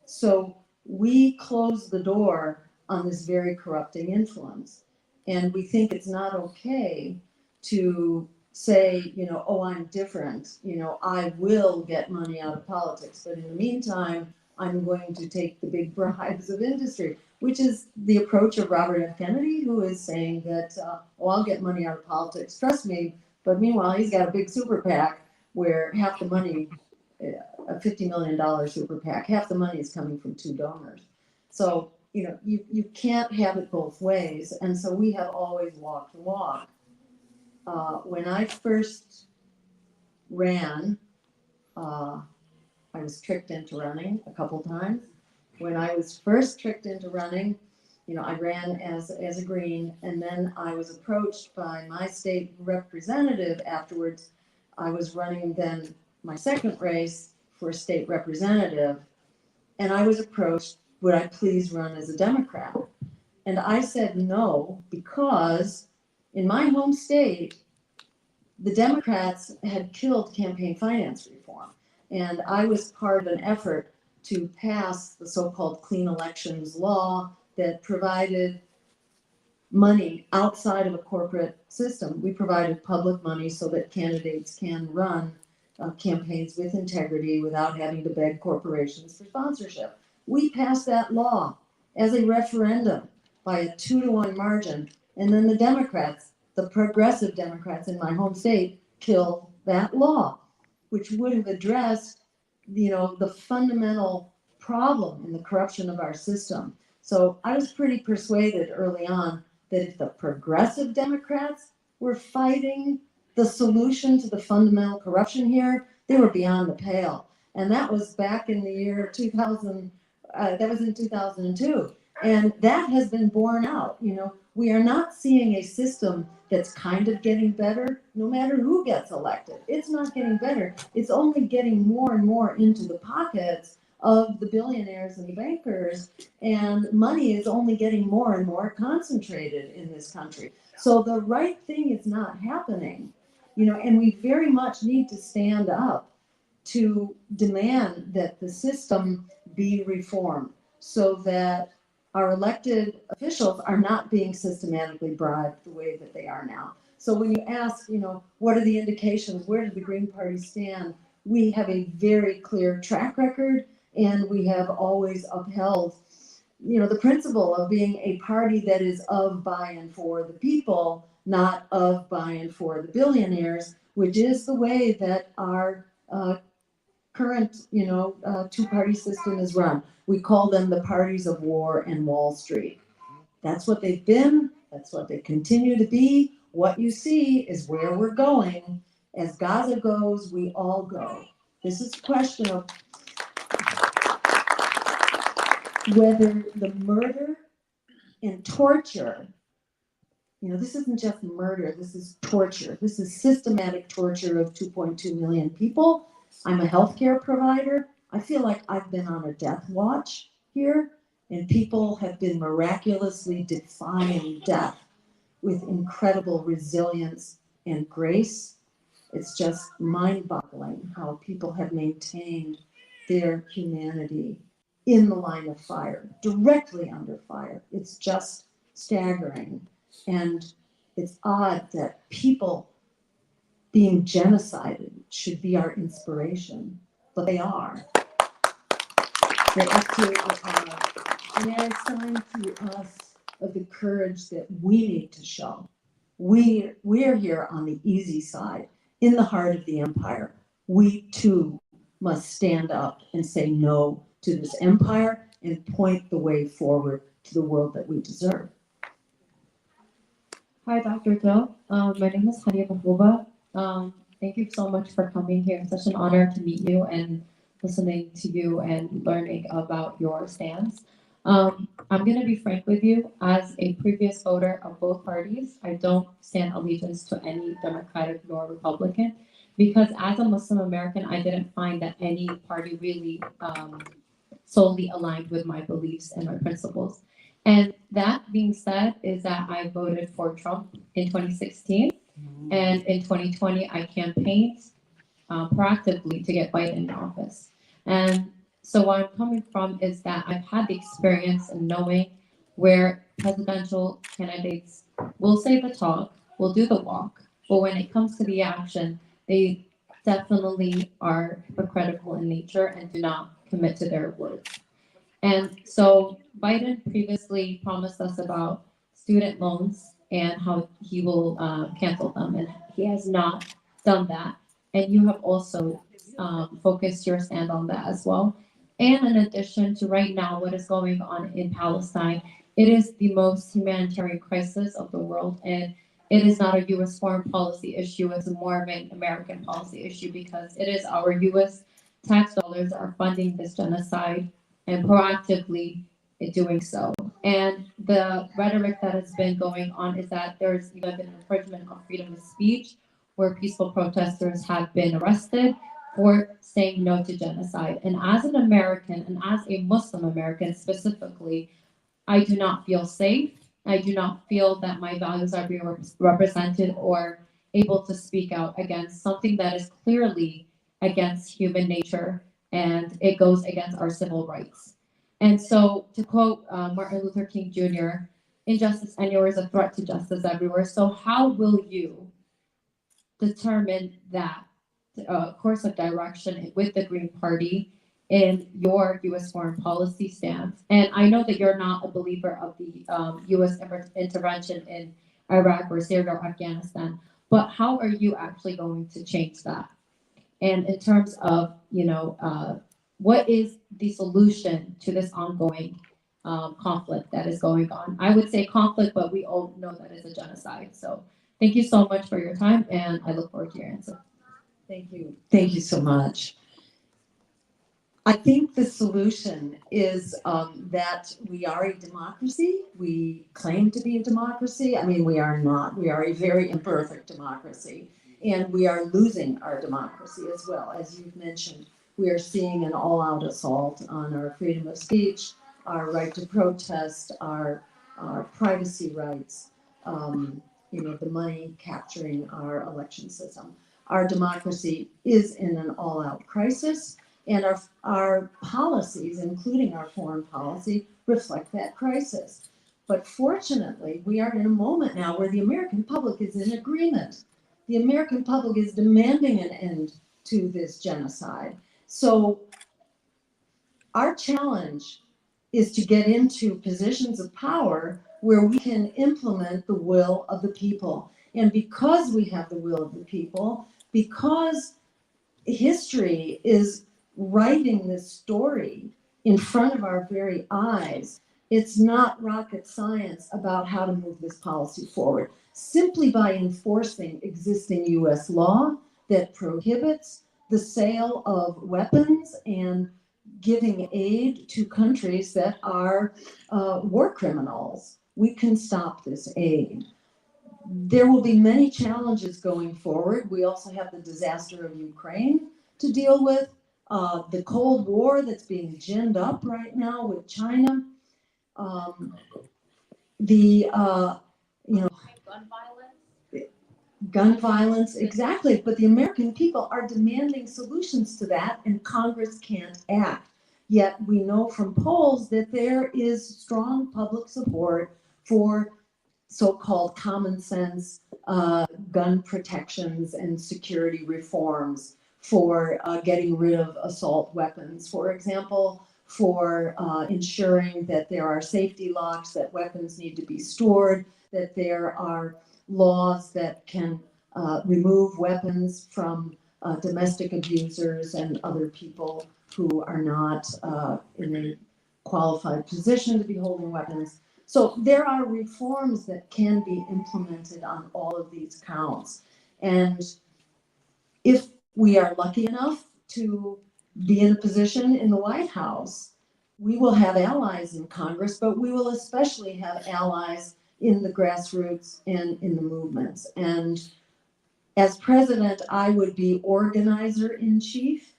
So we close the door on this very corrupting influence. And we think it's not okay to say, oh, I'm different. I will get money out of politics. But in the meantime, I'm going to take the big bribes of industry, which is the approach of Robert F. Kennedy, who is saying that, I'll get money out of politics, trust me. But meanwhile, he's got a big super PAC where half the money, a $50 million super PAC, half the money is coming from 2 donors. So, you can't have it both ways. And so we have always walked the walk. When I first ran, I was tricked into running a couple times. When I was first tricked into running, I ran as a Green, and then I was approached by my state representative afterwards. I was running then my second race for state representative, and I was approached, would I please run as a Democrat? And I said no, because in my home state, the Democrats had killed campaign finance reform. And I was part of an effort to pass the so-called clean elections law that provided money outside of a corporate system. We provided public money so that candidates can run campaigns with integrity without having to beg corporations for sponsorship. We passed that law as a referendum by a 2-1 margin. And then the Democrats, the progressive Democrats in my home state, killed that law, which would have addressed, the fundamental problem in the corruption of our system. So I was pretty persuaded early on that if the progressive Democrats were fighting the solution to the fundamental corruption here, they were beyond the pale. And that was back in the year 2000, That was in 2002. And that has been borne out. We are not seeing a system that's kind of getting better, no matter who gets elected. It's not getting better. It's only getting more and more into the pockets of the billionaires and the bankers, and money is only getting more and more concentrated in this country. So the right thing is not happening, and we very much need to stand up to demand that the system be reformed so that our elected officials are not being systematically bribed the way that they are now. So when you ask, what are the indications? Where did the Green Party stand? We have a very clear track record, and we have always upheld, the principle of being a party that is of, by, and for the people, not of, by, and for the billionaires, which is the way that our current, two-party system is run. We call them the parties of war and Wall Street. That's what they've been. That's what they continue to be. What you see is where we're going. As Gaza goes, we all go. This is a question of whether the murder and torture, this isn't just murder, this is torture. This is systematic torture of 2.2 million people. I'm a healthcare provider. I feel like I've been on a death watch here, and people have been miraculously defying death with incredible resilience and grace. It's just mind-boggling how people have maintained their humanity in the line of fire, directly under fire. It's just staggering. And it's odd that people being genocided should be our inspiration, but they are. They absolutely are. And they're a sign to us of the courage that we need to show. We're here on the easy side, in the heart of the empire. We too must stand up and say no to this empire and point the way forward to the world that we deserve. Hi, Dr. Joe. My name is Hania Mahbuba. Thank you so much for coming here. It's such an honor to meet you and listening to you and learning about your stance. I'm going to be frank with you. As a previous voter of both parties, I don't stand allegiance to any Democratic nor Republican because as a Muslim American, I didn't find that any party really solely aligned with my beliefs and my principles. And that being said, is that I voted for Trump in 2016, and in 2020 I campaigned proactively to get Biden in office. And so where I'm coming from is that I've had the experience in knowing where presidential candidates will say the talk, will do the walk, but when it comes to the action, they definitely are hypocritical in nature and do not commit to their words. And so Biden previously promised us about student loans and how he will cancel them, and he has not done that. And you have also focused your stand on that as well. And in addition to right now, what is going on in Palestine, it is the most humanitarian crisis of the world. And it is not a U.S. foreign policy issue, it's more of an American policy issue because it is our U.S. tax dollars that are funding this genocide and proactively in doing so. And the rhetoric that has been going on is that there's even been an infringement of freedom of speech where peaceful protesters have been arrested for saying no to genocide. And as an American, and as a Muslim American specifically, I do not feel safe. I do not feel that my values are being represented or able to speak out against something that is clearly against human nature and it goes against our civil rights. And so, to quote Martin Luther King Jr., injustice anywhere is a threat to justice everywhere. So, how will you determine that course of direction with the Green Party in your U.S. foreign policy stance? And I know that you're not a believer of the U.S. intervention in Iraq or Syria or Afghanistan, but how are you actually going to change that? And in terms of, what is the solution to this ongoing conflict that is going on? I would say conflict, but we all know that it's a genocide. So thank you so much for your time, and I look forward to your answer. Thank you. Thank you so much. I think the solution is that we are a democracy. We claim to be a democracy. I mean, we are not. We are a very imperfect democracy, and we are losing our democracy as well. As you've mentioned, we are seeing an all-out assault on our freedom of speech, our right to protest, our privacy rights. The money capturing our election system. Our democracy is in an all-out crisis. And our policies, including our foreign policy, reflect that crisis. But fortunately, we are in a moment now where the American public is in agreement. The American public is demanding an end to this genocide. So our challenge is to get into positions of power where we can implement the will of the people. And because we have the will of the people, because history is writing this story in front of our very eyes, it's not rocket science about how to move this policy forward. Simply by enforcing existing US law that prohibits the sale of weapons and giving aid to countries that are war criminals, we can stop this aid. There will be many challenges going forward. We also have the disaster of Ukraine to deal with, the Cold War that's being ginned up right now with China, the gun violence, exactly. But the American people are demanding solutions to that, and Congress can't act. Yet we know from polls that there is strong public support for so-called common sense gun protections and security reforms, for getting rid of assault weapons, for example, for ensuring that there are safety locks, that weapons need to be stored, that there are laws that can remove weapons from domestic abusers and other people who are not in a qualified position to be holding weapons. So there are reforms that can be implemented on all of these counts. And if we are lucky enough to be in a position in the White House, we will have allies in Congress, but we will especially have allies in the grassroots and in the movements. And as president, I would be organizer in chief,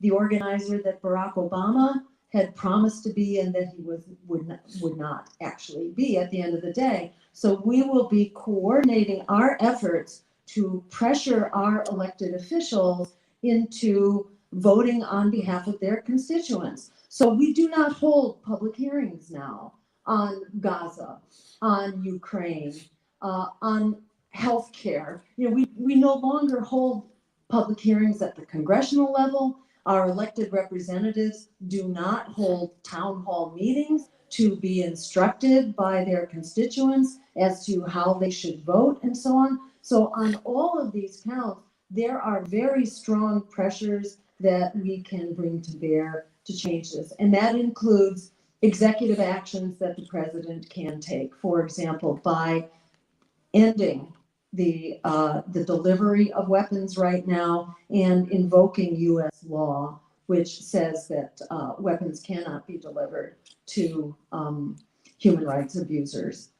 the organizer that Barack Obama had promised to be and that he would not actually be at the end of the day. So we will be coordinating our efforts to pressure our elected officials into voting on behalf of their constituents. So we do not hold public hearings now on Gaza, on Ukraine, on healthcare. We no longer hold public hearings at the congressional level. Our elected representatives do not hold town hall meetings to be instructed by their constituents as to how they should vote and so on. So on all of these counts, there are very strong pressures that we can bring to bear to change this. And that includes executive actions that the president can take, for example, by ending the delivery of weapons right now and invoking U.S. law, which says that weapons cannot be delivered to human rights abusers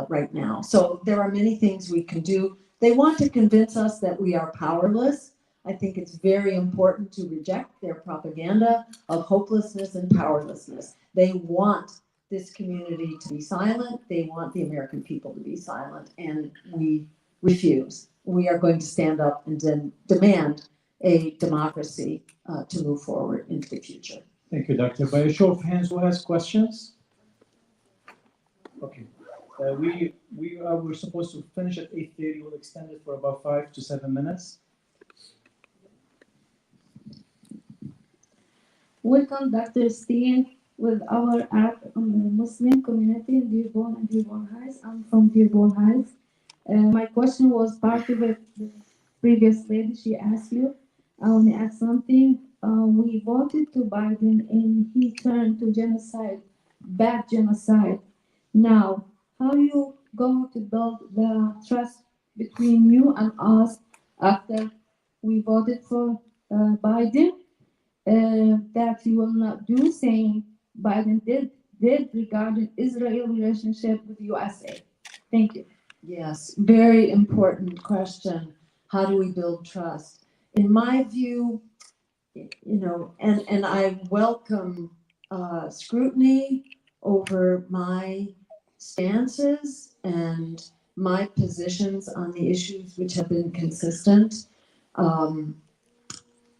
right now. So there are many things we can do. They want to convince us that we are powerless. I think it's very important to reject their propaganda of hopelessness and powerlessness. They want this community to be silent. They want the American people to be silent, and we refuse. We are going to stand up and demand a democracy to move forward into the future. Thank you, Doctor. By a show of hands, who has questions? Okay. We're supposed to finish at 8:30. We'll extend it for about 5 to 7 minutes. Welcome, Dr. Stein, with our Arab Muslim community in Dearborn and Dearborn Heights. I'm from Dearborn Heights. My question was part of it. The previous lady, she asked you. I want to ask something. We voted to Biden and he turned to genocide, bad genocide. Now, how you going to build the trust between you and us after we voted for Biden? that you will not do, saying Biden did regarding Israel relationship with USA? Thank you. Yes, very important question. How do we build trust? In my view, and I welcome scrutiny over my stances and my positions on the issues which have been consistent. Um,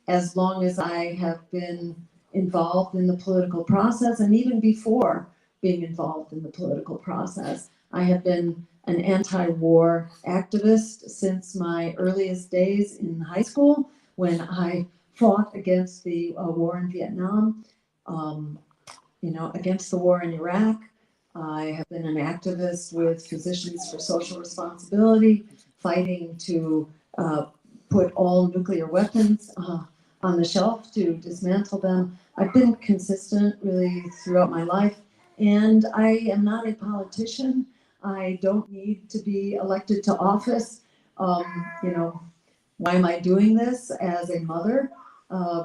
as long as I have been involved in the political process, and even before being involved in the political process, I have been an anti-war activist since my earliest days in high school when I fought against the war in Vietnam, against the war in Iraq. I have been an activist with Physicians for Social Responsibility, fighting to put all nuclear weapons on the shelf, to dismantle them. I've been consistent really throughout my life, and I am not a politician. I don't need to be elected to office. Why am I doing this? As a mother,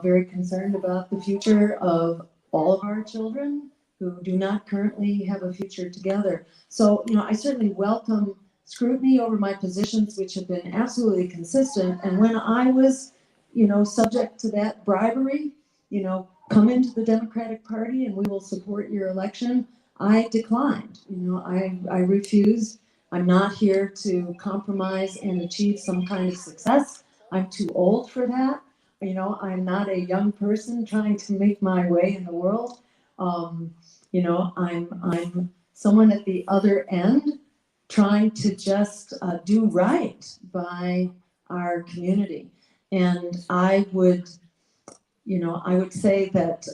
very concerned about the future of all of our children who do not currently have a future together. So, I certainly welcome scrutiny over my positions, which have been absolutely consistent. And when I was, subject to that bribery, come into the Democratic Party and we will support your election, I declined. I refused. I'm not here to compromise and achieve some kind of success. I'm too old for that. I'm not a young person trying to make my way in the world. I'm someone at the other end trying to just do right by our community. And I would say that,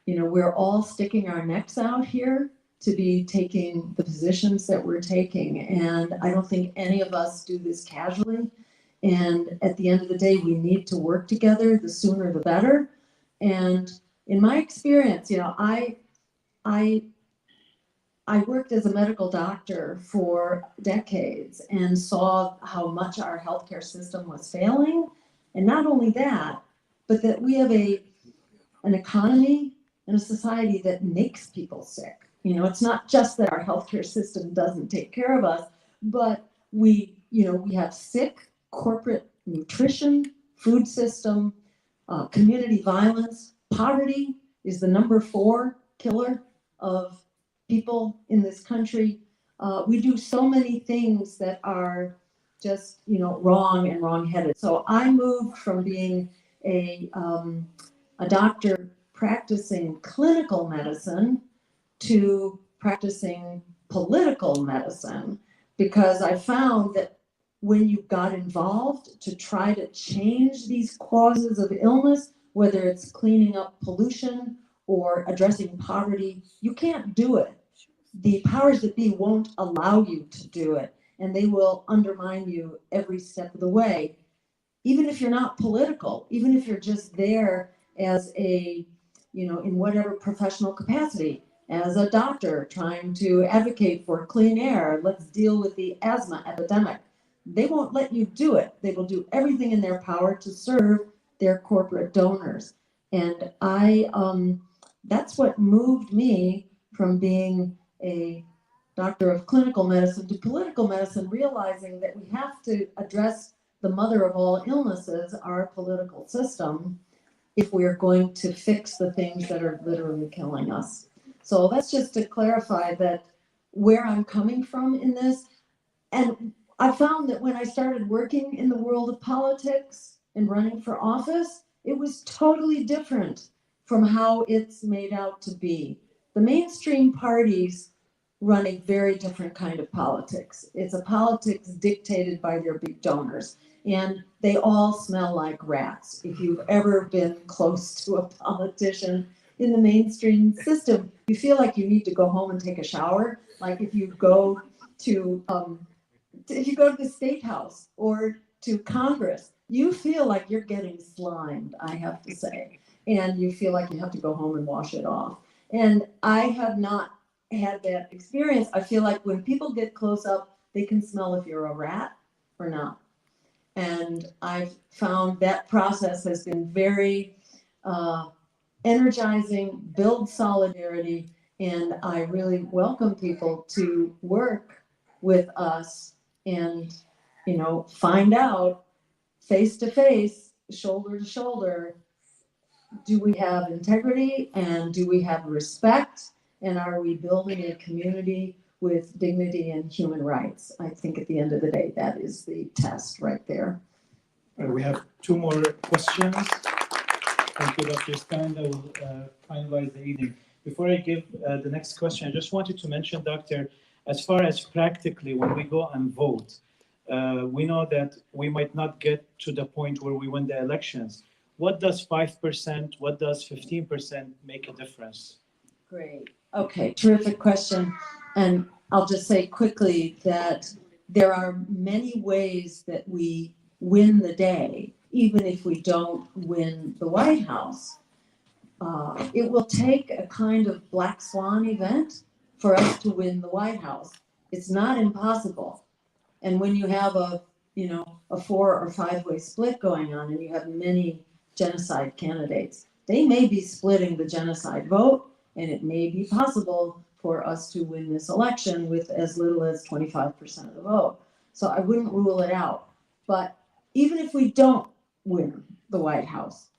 we're all sticking our necks out here to be taking the positions that we're taking. And I don't think any of us do this casually. And at the end of the day, we need to work together. The sooner the better. And in my experience, I worked as a medical doctor for decades and saw how much our healthcare system was failing. And not only that, but that we have an economy and a society that makes people sick. It's not just that our healthcare system doesn't take care of us, but we have sick corporate nutrition, food system, community violence. Poverty is the number 4 killer of people in this country. We do so many things that are just, wrong and wrong-headed. So I moved from being a doctor practicing clinical medicine to practicing political medicine, because I found that when you got involved to try to change these causes of illness, whether it's cleaning up pollution or addressing poverty, you can't do it. The powers that be won't allow you to do it, and they will undermine you every step of the way. Even if you're not political, even if you're just there as in whatever professional capacity, as a doctor trying to advocate for clean air, let's deal with the asthma epidemic. They won't let you do it. They will do everything in their power to serve their corporate donors. And that's what moved me from being a doctor of clinical medicine to political medicine, realizing that we have to address the mother of all illnesses, our political system, if we are going to fix the things that are literally killing us. So that's just to clarify that where I'm coming from in this. And I found that when I started working in the world of politics and running for office, it was totally different from how it's made out to be. The mainstream parties run a very different kind of politics. It's a politics dictated by their big donors, and they all smell like rats. If you've ever been close to a politician in the mainstream system, you feel like you need to go home and take a shower. Like if you go to the state house or to Congress, you feel like you're getting slimed, I have to say, and you feel like you have to go home and wash it off. And I have not had that experience. I feel like when people get close up, they can smell if you're a rat or not. And I've found that process has been very energizing, build solidarity, and I really welcome people to work with us and, find out face to face, shoulder to shoulder, do we have integrity and do we have respect? And are we building a community with dignity and human rights? I think at the end of the day, that is the test right there. We have two more questions. Thank you, Dr. Stein. That will finalize the evening. Before I give the next question, I just wanted to mention, Doctor, as far as practically when we go and vote, we know that we might not get to the point where we win the elections. What does 5%, what does 15% make a difference? Great. Okay, terrific question. And I'll just say quickly that there are many ways that we win the day, even if we don't win the White House. It will take a kind of black swan event for us to win the White House. It's not impossible. And when you have a 4 or 5 way split going on and you have many genocide candidates, they may be splitting the genocide vote, and it may be possible for us to win this election with as little as 25% of the vote. So I wouldn't rule it out. But even if we don't win the White House,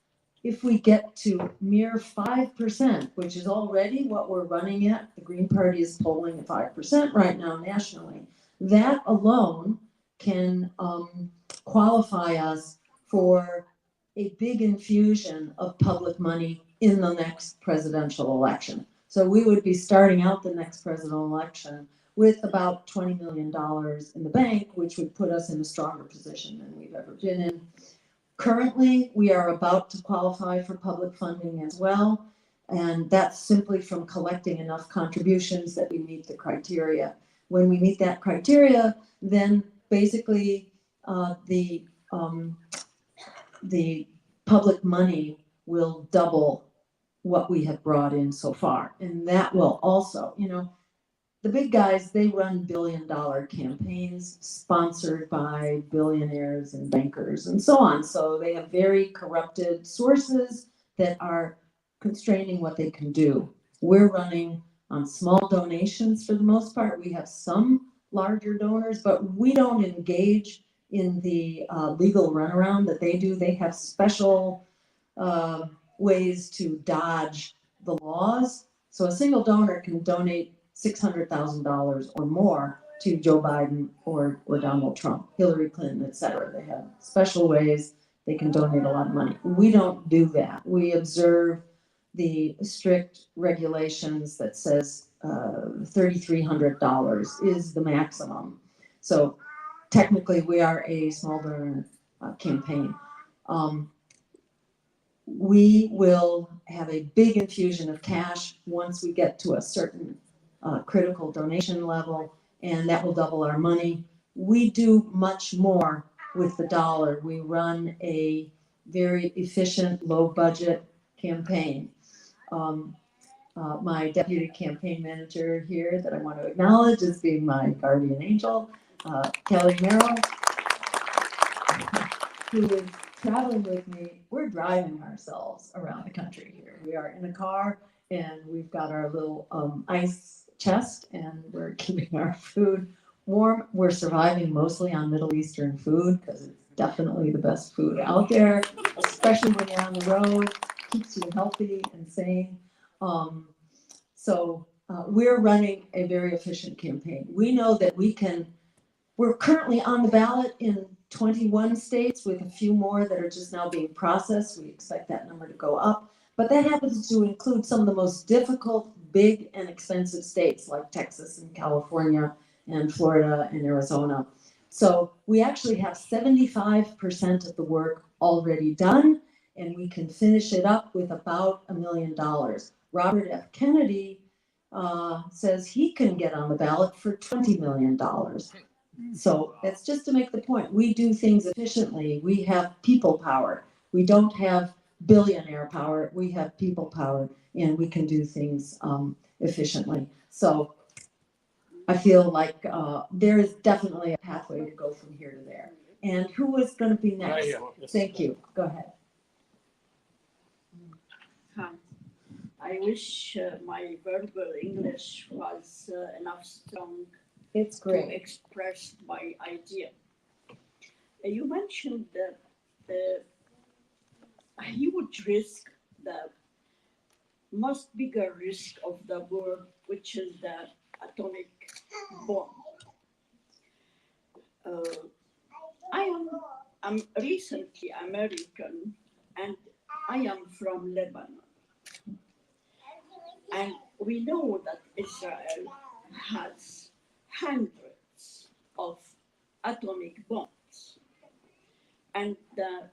if we get to mere 5%, which is already what we're running at, the Green Party is polling at 5% right now nationally, that alone can qualify us for a big infusion of public money in the next presidential election. So we would be starting out the next presidential election with about $20 million in the bank, which would put us in a stronger position than we've ever been in. Currently, we are about to qualify for public funding as well, and that's simply from collecting enough contributions that we meet the criteria. When we meet that criteria, then basically the public money will double what we have brought in so far. And that will also, the big guys, they run billion-dollar campaigns sponsored by billionaires and bankers and so on. So they have very corrupted sources that are constraining what they can do. We're running on small donations for the most part. We have some larger donors, but we don't engage in the legal runaround that they do. They have special ways to dodge the laws. So a single donor can donate $600,000 or more to Joe Biden or Donald Trump, Hillary Clinton, et cetera. They have special ways they can donate a lot of money. We don't do that. We observe the strict regulations that says $3,300 is the maximum. So technically we are a small donor campaign. We will have a big infusion of cash once we get to a certain critical donation level, and that will double our money. We do much more with the dollar. We run a very efficient, low budget campaign. My deputy campaign manager here that I want to acknowledge as being my guardian angel, Kelly Merrill, who is traveling with me. We're driving ourselves around the country here. We are in a car and we've got our little ice chest and we're keeping our food warm. We're surviving mostly on Middle Eastern food because it's definitely the best food out there, especially when you're on the road. Keeps you healthy and sane. So we're running a very efficient campaign. We know that we're currently on the ballot in 21 states with a few more that are just now being processed. We expect that number to go up, but that happens to include some of the most difficult, big and expensive states like Texas and California and Florida and Arizona. So we actually have 75% of the work already done, and we can finish it up with about $1 million. Robert F. Kennedy says he can get on the ballot for $20 million. So that's just to make the point. We do things efficiently. We have people power. We don't have billionaire power. We have people power, and we can do things efficiently. So I feel like there is definitely a pathway to go from here to there. And who is going to be next? Thank you. Go ahead. I wish my verbal English was enough strong It's to great. express my idea. You mentioned a huge risk, the most bigger risk of the world, which is the atomic bomb. Uh, I'm recently American, and I am from Lebanon. And we know that Israel has hundreds of atomic bombs. And the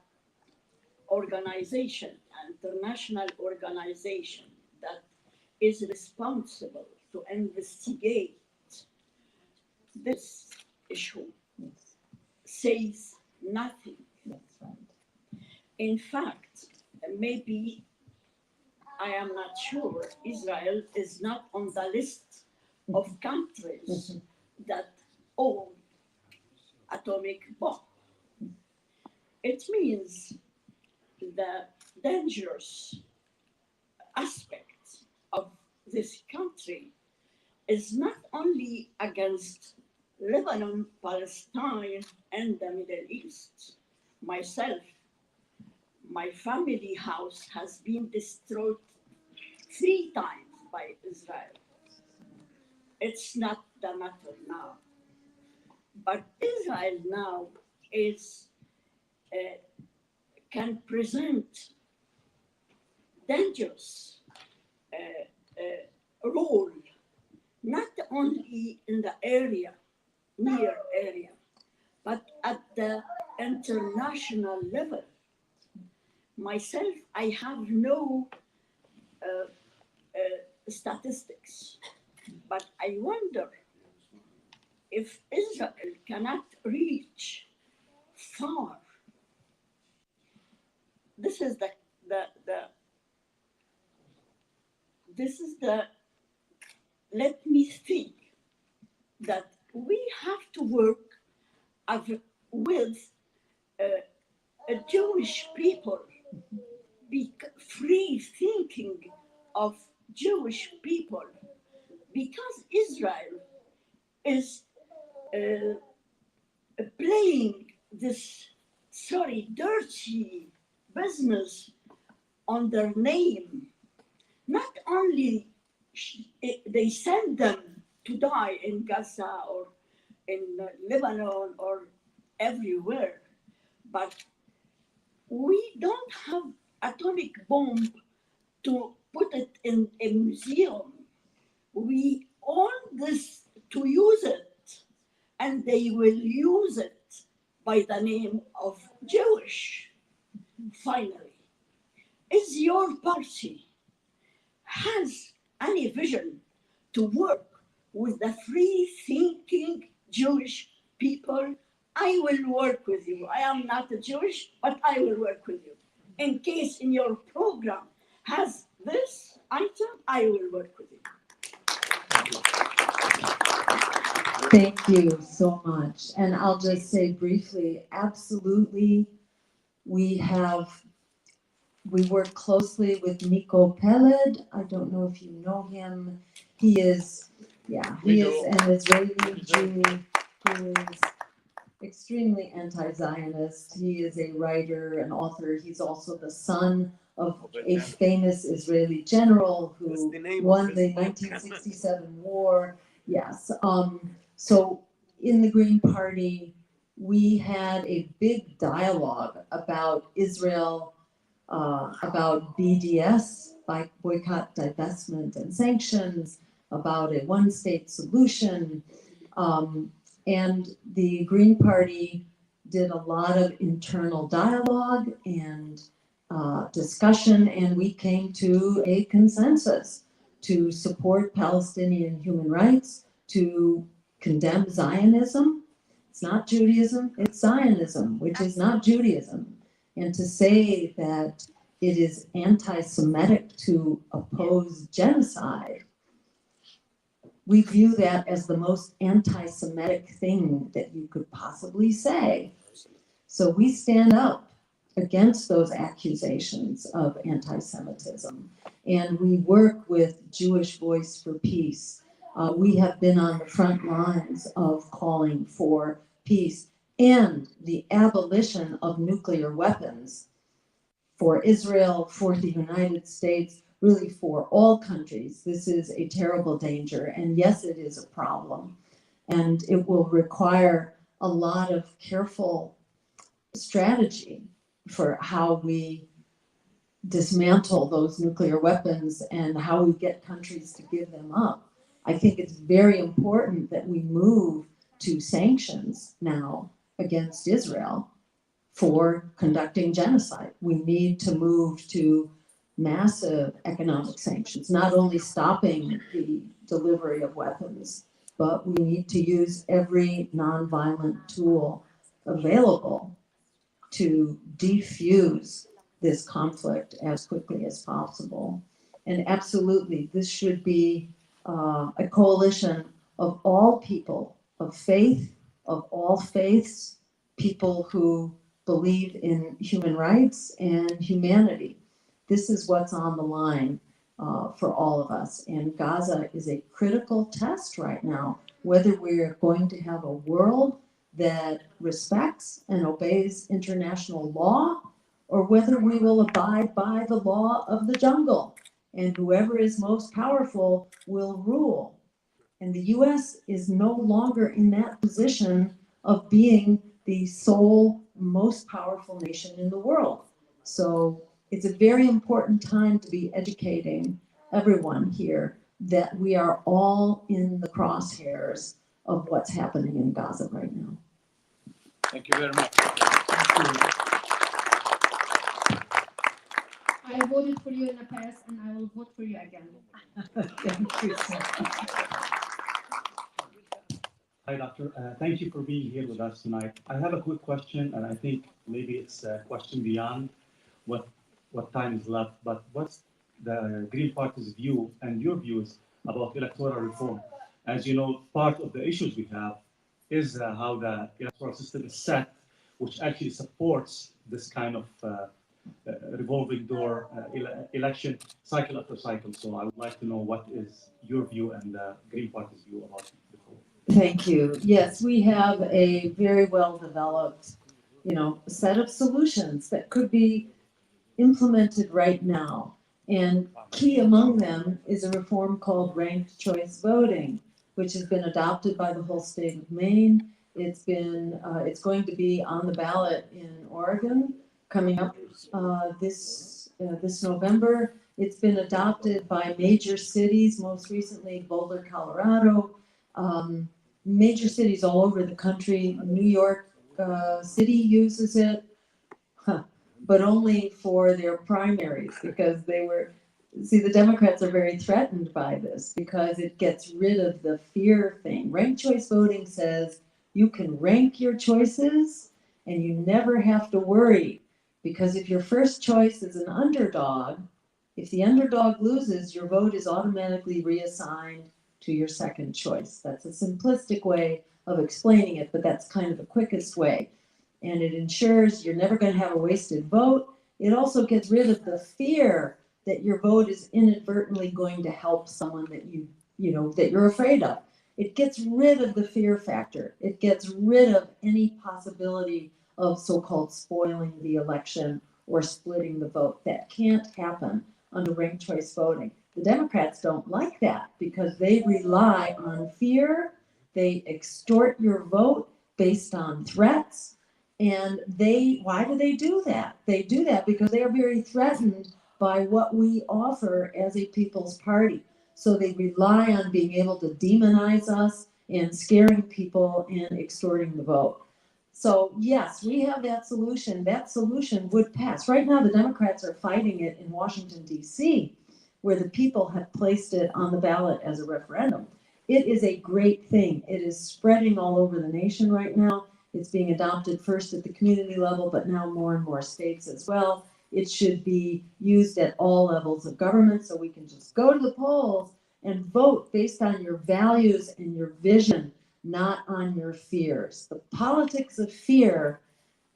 organization, international organization that is responsible to investigate this issue says nothing. That's right. In fact, maybe I am not sure Israel is not on the list of countries that own atomic bomb. It means the dangerous aspect of this country is not only against Lebanon, Palestine, and the Middle East. Myself, my family house has been destroyed 3 times by Israel. It's not the matter now. But Israel now is can present dangerous role, not only in the area, near area, but at the international level. Myself, I have no statistics, but I wonder if Israel cannot reach far. This is the this is the let me think that we have to work with Jewish people, be free thinking of Jewish people, because Israel is playing this dirty business on their name. Not only they send them to die in Gaza or in Lebanon or everywhere, but we don't have atomic bomb to put it in a museum. We own this to use it, and they will use it by the name of Jewish. Finally, is your party has any vision to work with the free-thinking Jewish people? I will work with you. I am not a Jewish, but I will work with you. In case in your program has this item, I will work with you. Thank you so much. And I'll just say briefly, absolutely, we work closely with Nico Peled. I don't know if you know him. He is an Israeli Jew who is extremely anti-Zionist. He is a writer, an author. He's also the son of a famous Israeli general who won the 1967 war. Yes. So in the Green Party, we had a big dialogue about Israel, about BDS, boycott, divestment, and sanctions, about a one-state solution. And the Green Party did a lot of internal dialogue and discussion, and we came to a consensus to support Palestinian human rights, to condemn Zionism. It's not Judaism, it's Zionism, which is not Judaism. And to say that it is anti-Semitic to oppose genocide, we view that as the most anti-Semitic thing that you could possibly say. So we stand up against those accusations of anti-Semitism. And we work with Jewish Voice for Peace. We have been on the front lines of calling for peace and the abolition of nuclear weapons for Israel, for the United States, really for all countries. This is a terrible danger. And yes, it is a problem. And it will require a lot of careful strategy for how we dismantle those nuclear weapons and how we get countries to give them up. I think it's very important that we move to sanctions now against Israel for conducting genocide. We need to move to massive economic sanctions, not only stopping the delivery of weapons, but we need to use every nonviolent tool available to defuse this conflict as quickly as possible. And absolutely, this should be a coalition of all people of faith, of all faiths, people who believe in human rights and humanity. This is what's on the line for all of us. And Gaza is a critical test right now, whether we're going to have a world that respects and obeys international law, or whether we will abide by the law of the jungle, and whoever is most powerful will rule. And the US is no longer in that position of being the sole most powerful nation in the world. So it's a very important time to be educating everyone here that we are all in the crosshairs of what's happening in Gaza right now. Thank you very much. I voted for you in the past and I will vote for you again. Thank you. Hi, Doctor. Thank you for being here with us tonight. I have a quick question, and I think maybe it's a question beyond what time is left, but what's the Green Party's view and your views about electoral reform? As you know, part of the issues we have is how the electoral system is set, which actually supports this kind of revolving door election cycle after cycle. So I would like to know what is your view and the Green Party's view about it before. Thank you. Yes, we have a very well developed, set of solutions that could be implemented right now. And key among them is a reform called ranked choice voting, which has been adopted by the whole state of Maine. It's going to be on the ballot in Oregon coming up this November. It's been adopted by major cities, most recently Boulder, Colorado, major cities all over the country. New York City uses it, but only for their primaries, because the Democrats are very threatened by this because it gets rid of the fear thing. Ranked choice voting says you can rank your choices and you never have to worry, because if your first choice is an underdog, if the underdog loses, your vote is automatically reassigned to your second choice. That's a simplistic way of explaining it, but that's kind of the quickest way. And it ensures you're never going to have a wasted vote. It also gets rid of the fear that your vote is inadvertently going to help someone that that you're afraid of. It gets rid of the fear factor. It gets rid of any possibility of so-called spoiling the election or splitting the vote. That can't happen under ranked choice voting. The Democrats don't like that because they rely on fear. They extort your vote based on threats. And why do they do that? They do that because they are very threatened by what we offer as a people's party. So they rely on being able to demonize us and scaring people and extorting the vote. So yes, we have that solution. That solution would pass. Right now, the Democrats are fighting it in Washington, D.C., where the people have placed it on the ballot as a referendum. It is a great thing. It is spreading all over the nation right now. It's being adopted first at the community level, but now more and more states as well. It should be used at all levels of government, so we can just go to the polls and vote based on your values and your vision, not on your fears. The politics of fear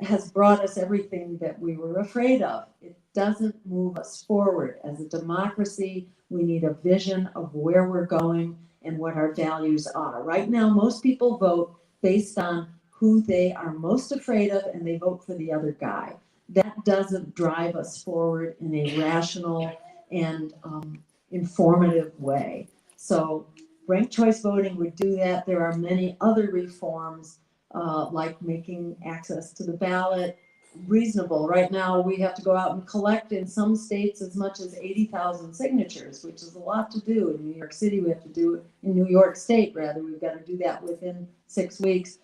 has brought us everything that we were afraid of. It doesn't move us forward. As a democracy, we need a vision of where we're going and what our values are. Right now, most people vote based on who they are most afraid of, and they vote for the other guy. That doesn't drive us forward in a rational and informative way. So ranked choice voting would do that. There are many other reforms, like making access to the ballot reasonable. Right now, we have to go out and collect in some states as much as 80,000 signatures, which is a lot to do. In New York City, we have to do it, in New York State, rather, we've got to do that within 6 weeks.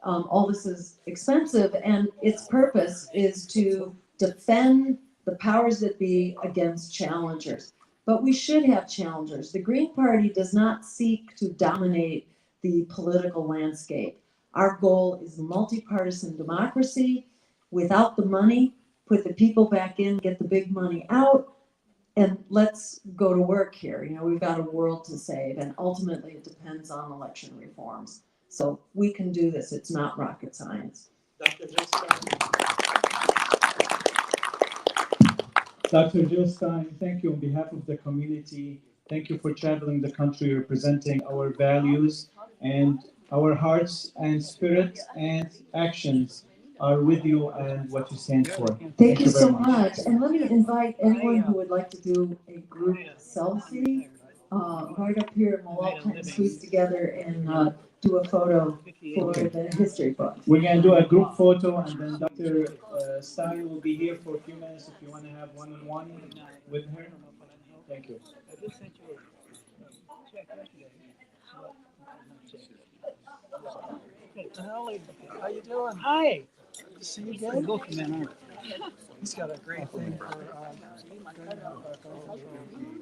All this is expensive, and its purpose is to defend the powers that be against challengers. But we should have challengers. The Green Party does not seek to dominate the political landscape. Our goal is multi-partisan democracy without the money, put the people back in, get the big money out, and let's go to work here. You know, we've got a world to save, and ultimately it depends on election reforms. So we can do this. It's not rocket science. Dr. Jill Stein, thank you on behalf of the community. Thank you for traveling the country representing our values, and our hearts and spirit and actions are with you and what you stand for. Thank you so much. And let me invite anyone who would like to do a group selfie right up here, and we'll all kind of squeeze together and do a photo for the history book. We're going to do a group photo, and then Dr. Stein will be here for a few minutes if you want to have one-on-one with her. Thank you. How you doing? Hi. Good to see you again. Welcome, man. He's got a great thing for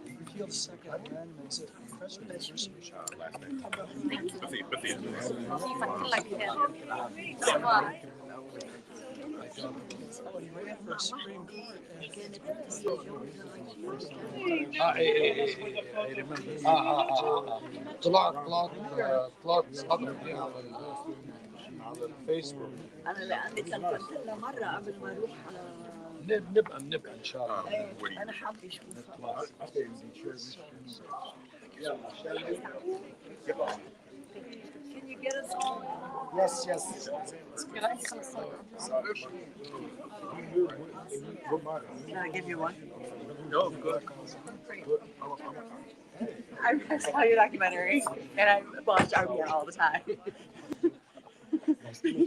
repeal the Second Amendment. Is it president? Oh, you ran for Supreme Court. فيسبوك انا لاني كلمت لها مره قبل ما اروح على نبقى ان شاء الله انا حابه اشوفها Can you get us all? Yes. Can I come Can I give you one? No, good. I saw your documentary, and I watch RBN all the time.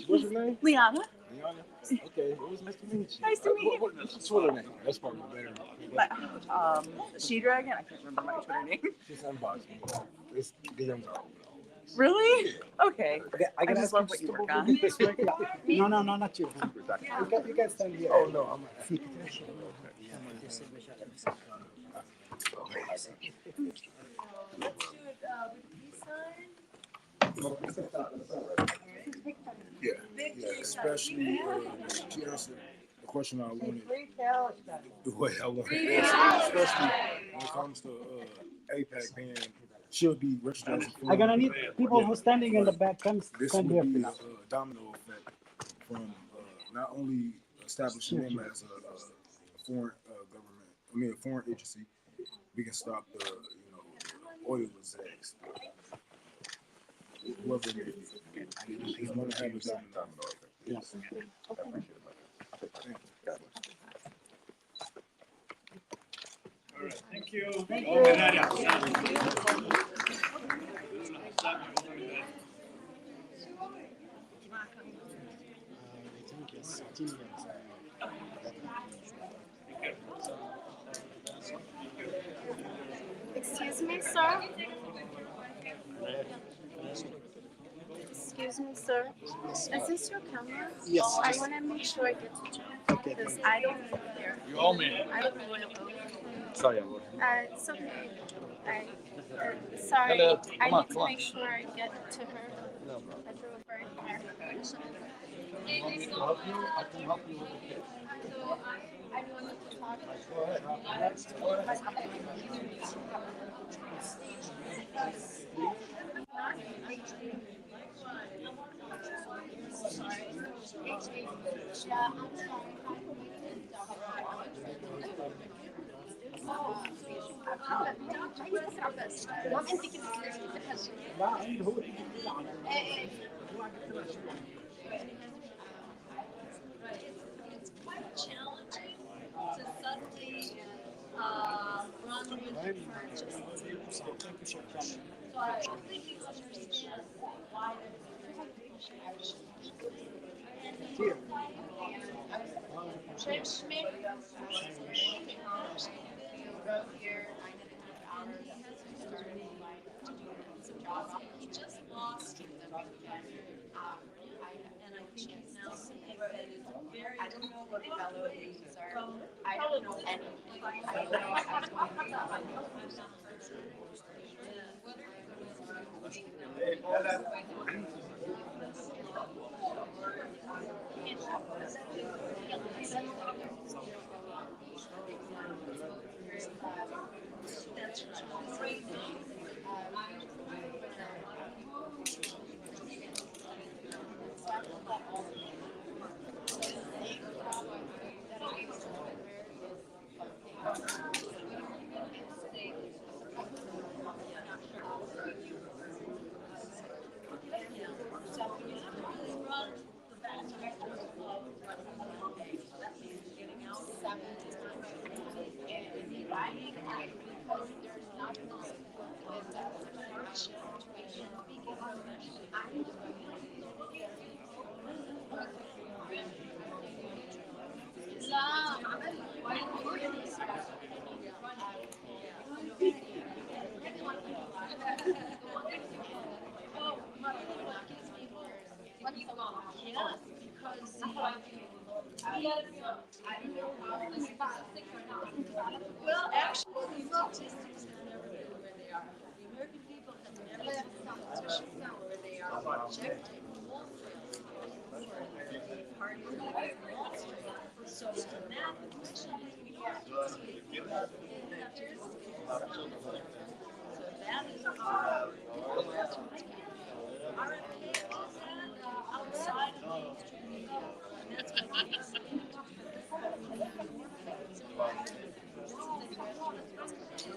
What's your name? Liana. Okay, it was nice to meet you. Nice to meet you. What's your Twitter name? That's probably better. She Dragon. I can't remember my Twitter name. Just unbox me. It's DMs are open. Really? Okay. I I just love what you work on. No, not you. You guys stand here. Oh no, I'm Yeah, especially she answered the question I wanted the way I wanted to answer, especially when it comes to APAC being should be registered. I'm gonna need people who standing in the back. Come This here, would be please. a domino effect from not only establishing them as a foreign government, a foreign agency. We can stop the oil execs. Whoever it is, he's going to have a domino effect. Yes. All right, thank you. Excuse me, sir. Excuse me, sir. Is this your camera? Yes. I want to make sure I get to check. Okay. Because I don't know there. You owe me. I don't know where to go. Sorry, It's okay. Sorry. Hello. I Come on, need to come on. make sure I get to her. No problem. I drove very far. I can help you with the kid. I wanted to talk. Go ahead. It's quite challenging to suddenly run with just so I don't think you understand why Judge Schmidt wrote here, he just lost and I think he's now saying that it's very, I don't know what evaluations are. I don't know anything. I don't know. That's right. Yes, because well, actually, the statistics are never been where they are. The American people have never had politicians where they are rejected Wall Street. The party of Wall Street. So from that, so that is our outside of mainstream media. That's what makes it.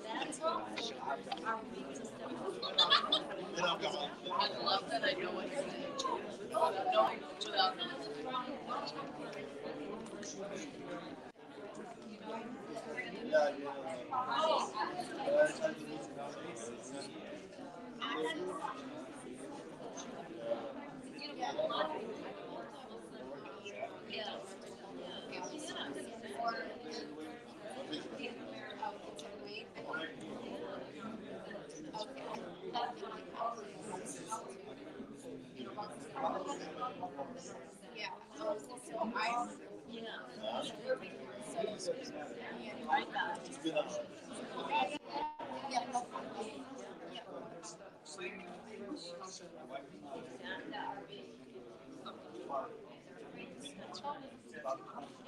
That's what our big system. I love that I know what you're saying.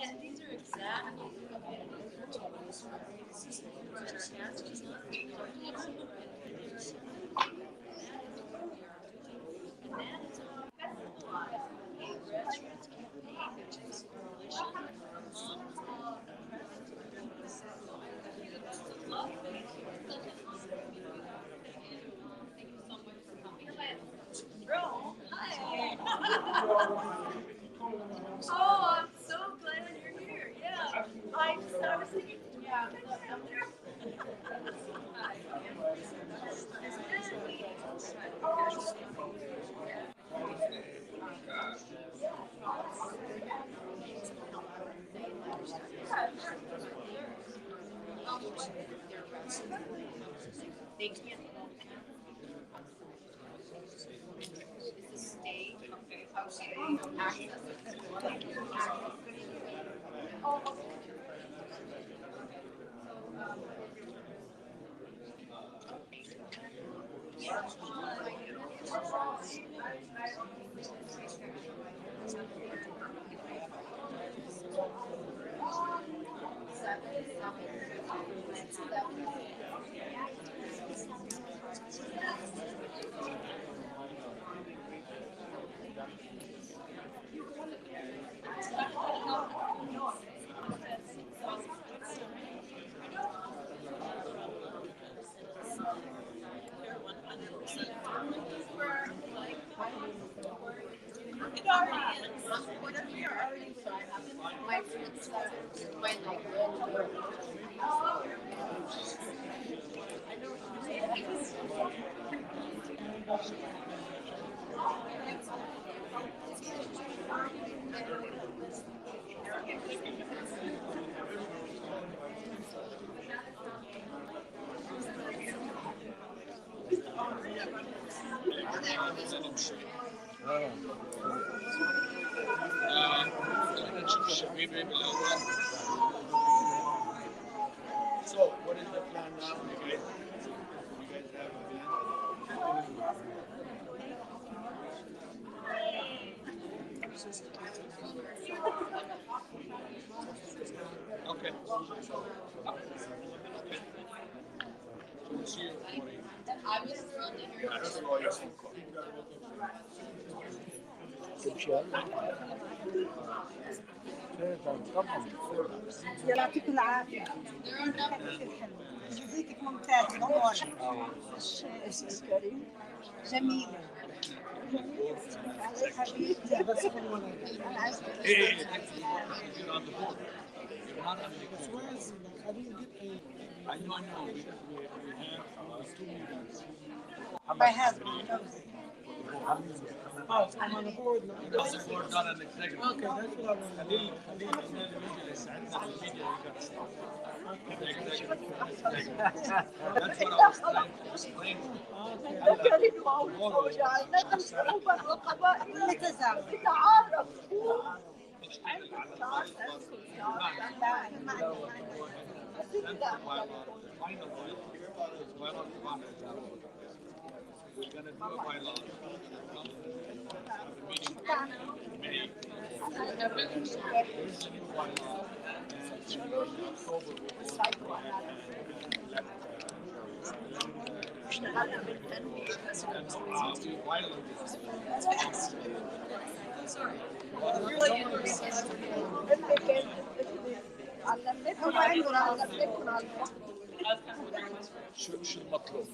And these are exactly Bro, hi. Oh, I'm so glad you're here. Yeah, I was thinking, yeah, I'm there. They can't. It's a state. Okay. Access. So, what is the plan now? You guys have a plan? Okay. See you. I was thrilled to hear يعطيك العافية. جزيتك ممتازة نورة. كريم. جميلة. علي حبيبتي. بس ايه My husband. Oh, I'm on the board now. You're on the board, not an executive. Okay, that's what I want. That's what I was trying to explain. وجعلنا شعوبا وقبائل لتعارفوا. We're going to do a bylaw. شو المطلوب؟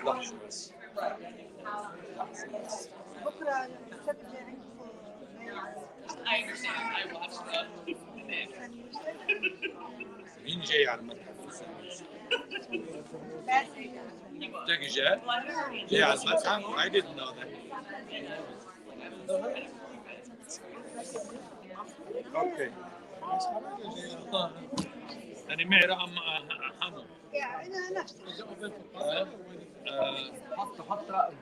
لحظة بس. بكرة السبت I understand. I watched مين جاي على المتحف؟ Jackie جاي؟ جاي على المتحف؟ I didn't know that. Okay. أنا معي رقم حمو. أنا نفسي. حط رقم.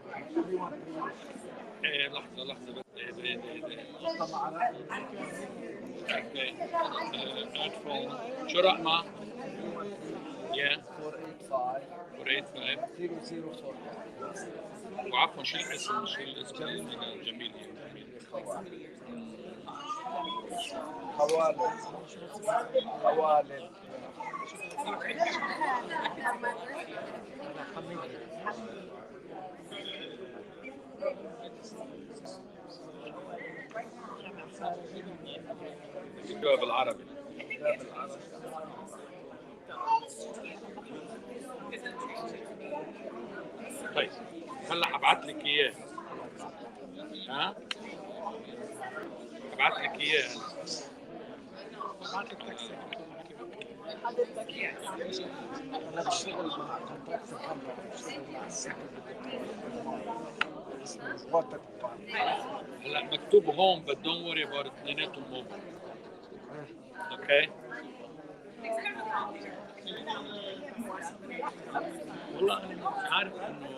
إيه لحظة بس. Okay. Add phone. شو رقمه؟ Yeah. 485 004. وعفوا شو الاسم جميل خوالد اكتبها بالعربي. طيب هلا حبعت لك اياه. ها؟ حبعت لك اياه. انا بشتغل مع كونتراكتور هلا مكتوب هون but don't worry about اثنيناتهم هون. اوكي. والله انا عارف انه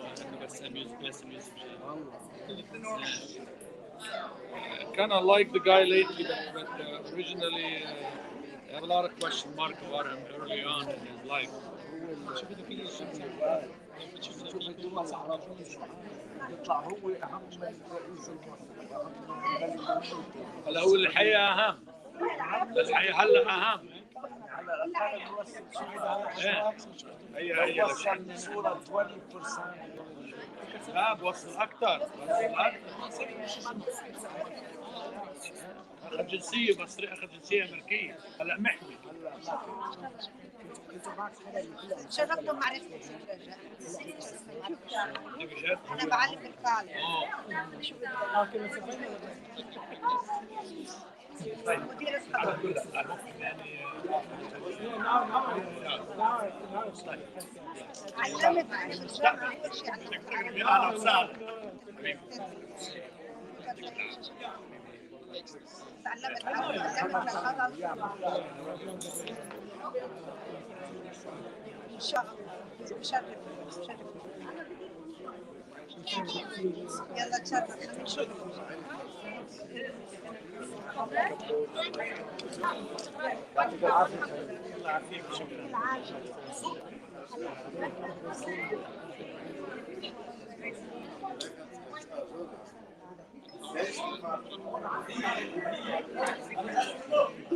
بس ميوزك kind of like the guy lately but originally I have a lot of question mark about him early on in his life. يطلع هو اهم من رئيس هلا هو الحقيقه اهم. الحقيقه هلا اهم. هلا هي وصل صوره 20% لا بوصل اكثر اخذ جنسيه مصريه، اخذ جنسيه امريكيه، هلا محمي. تشرفت بمعرفتك انا بعلم الطالب. شو مدير الطلبه علمت كل شيء اهلا وسهلا تعلمت تعلمت الغلط ان شاء الله. مشرف يلا تشرف نشوف. يعطيك العافيه. الله يعافيك. شكرا.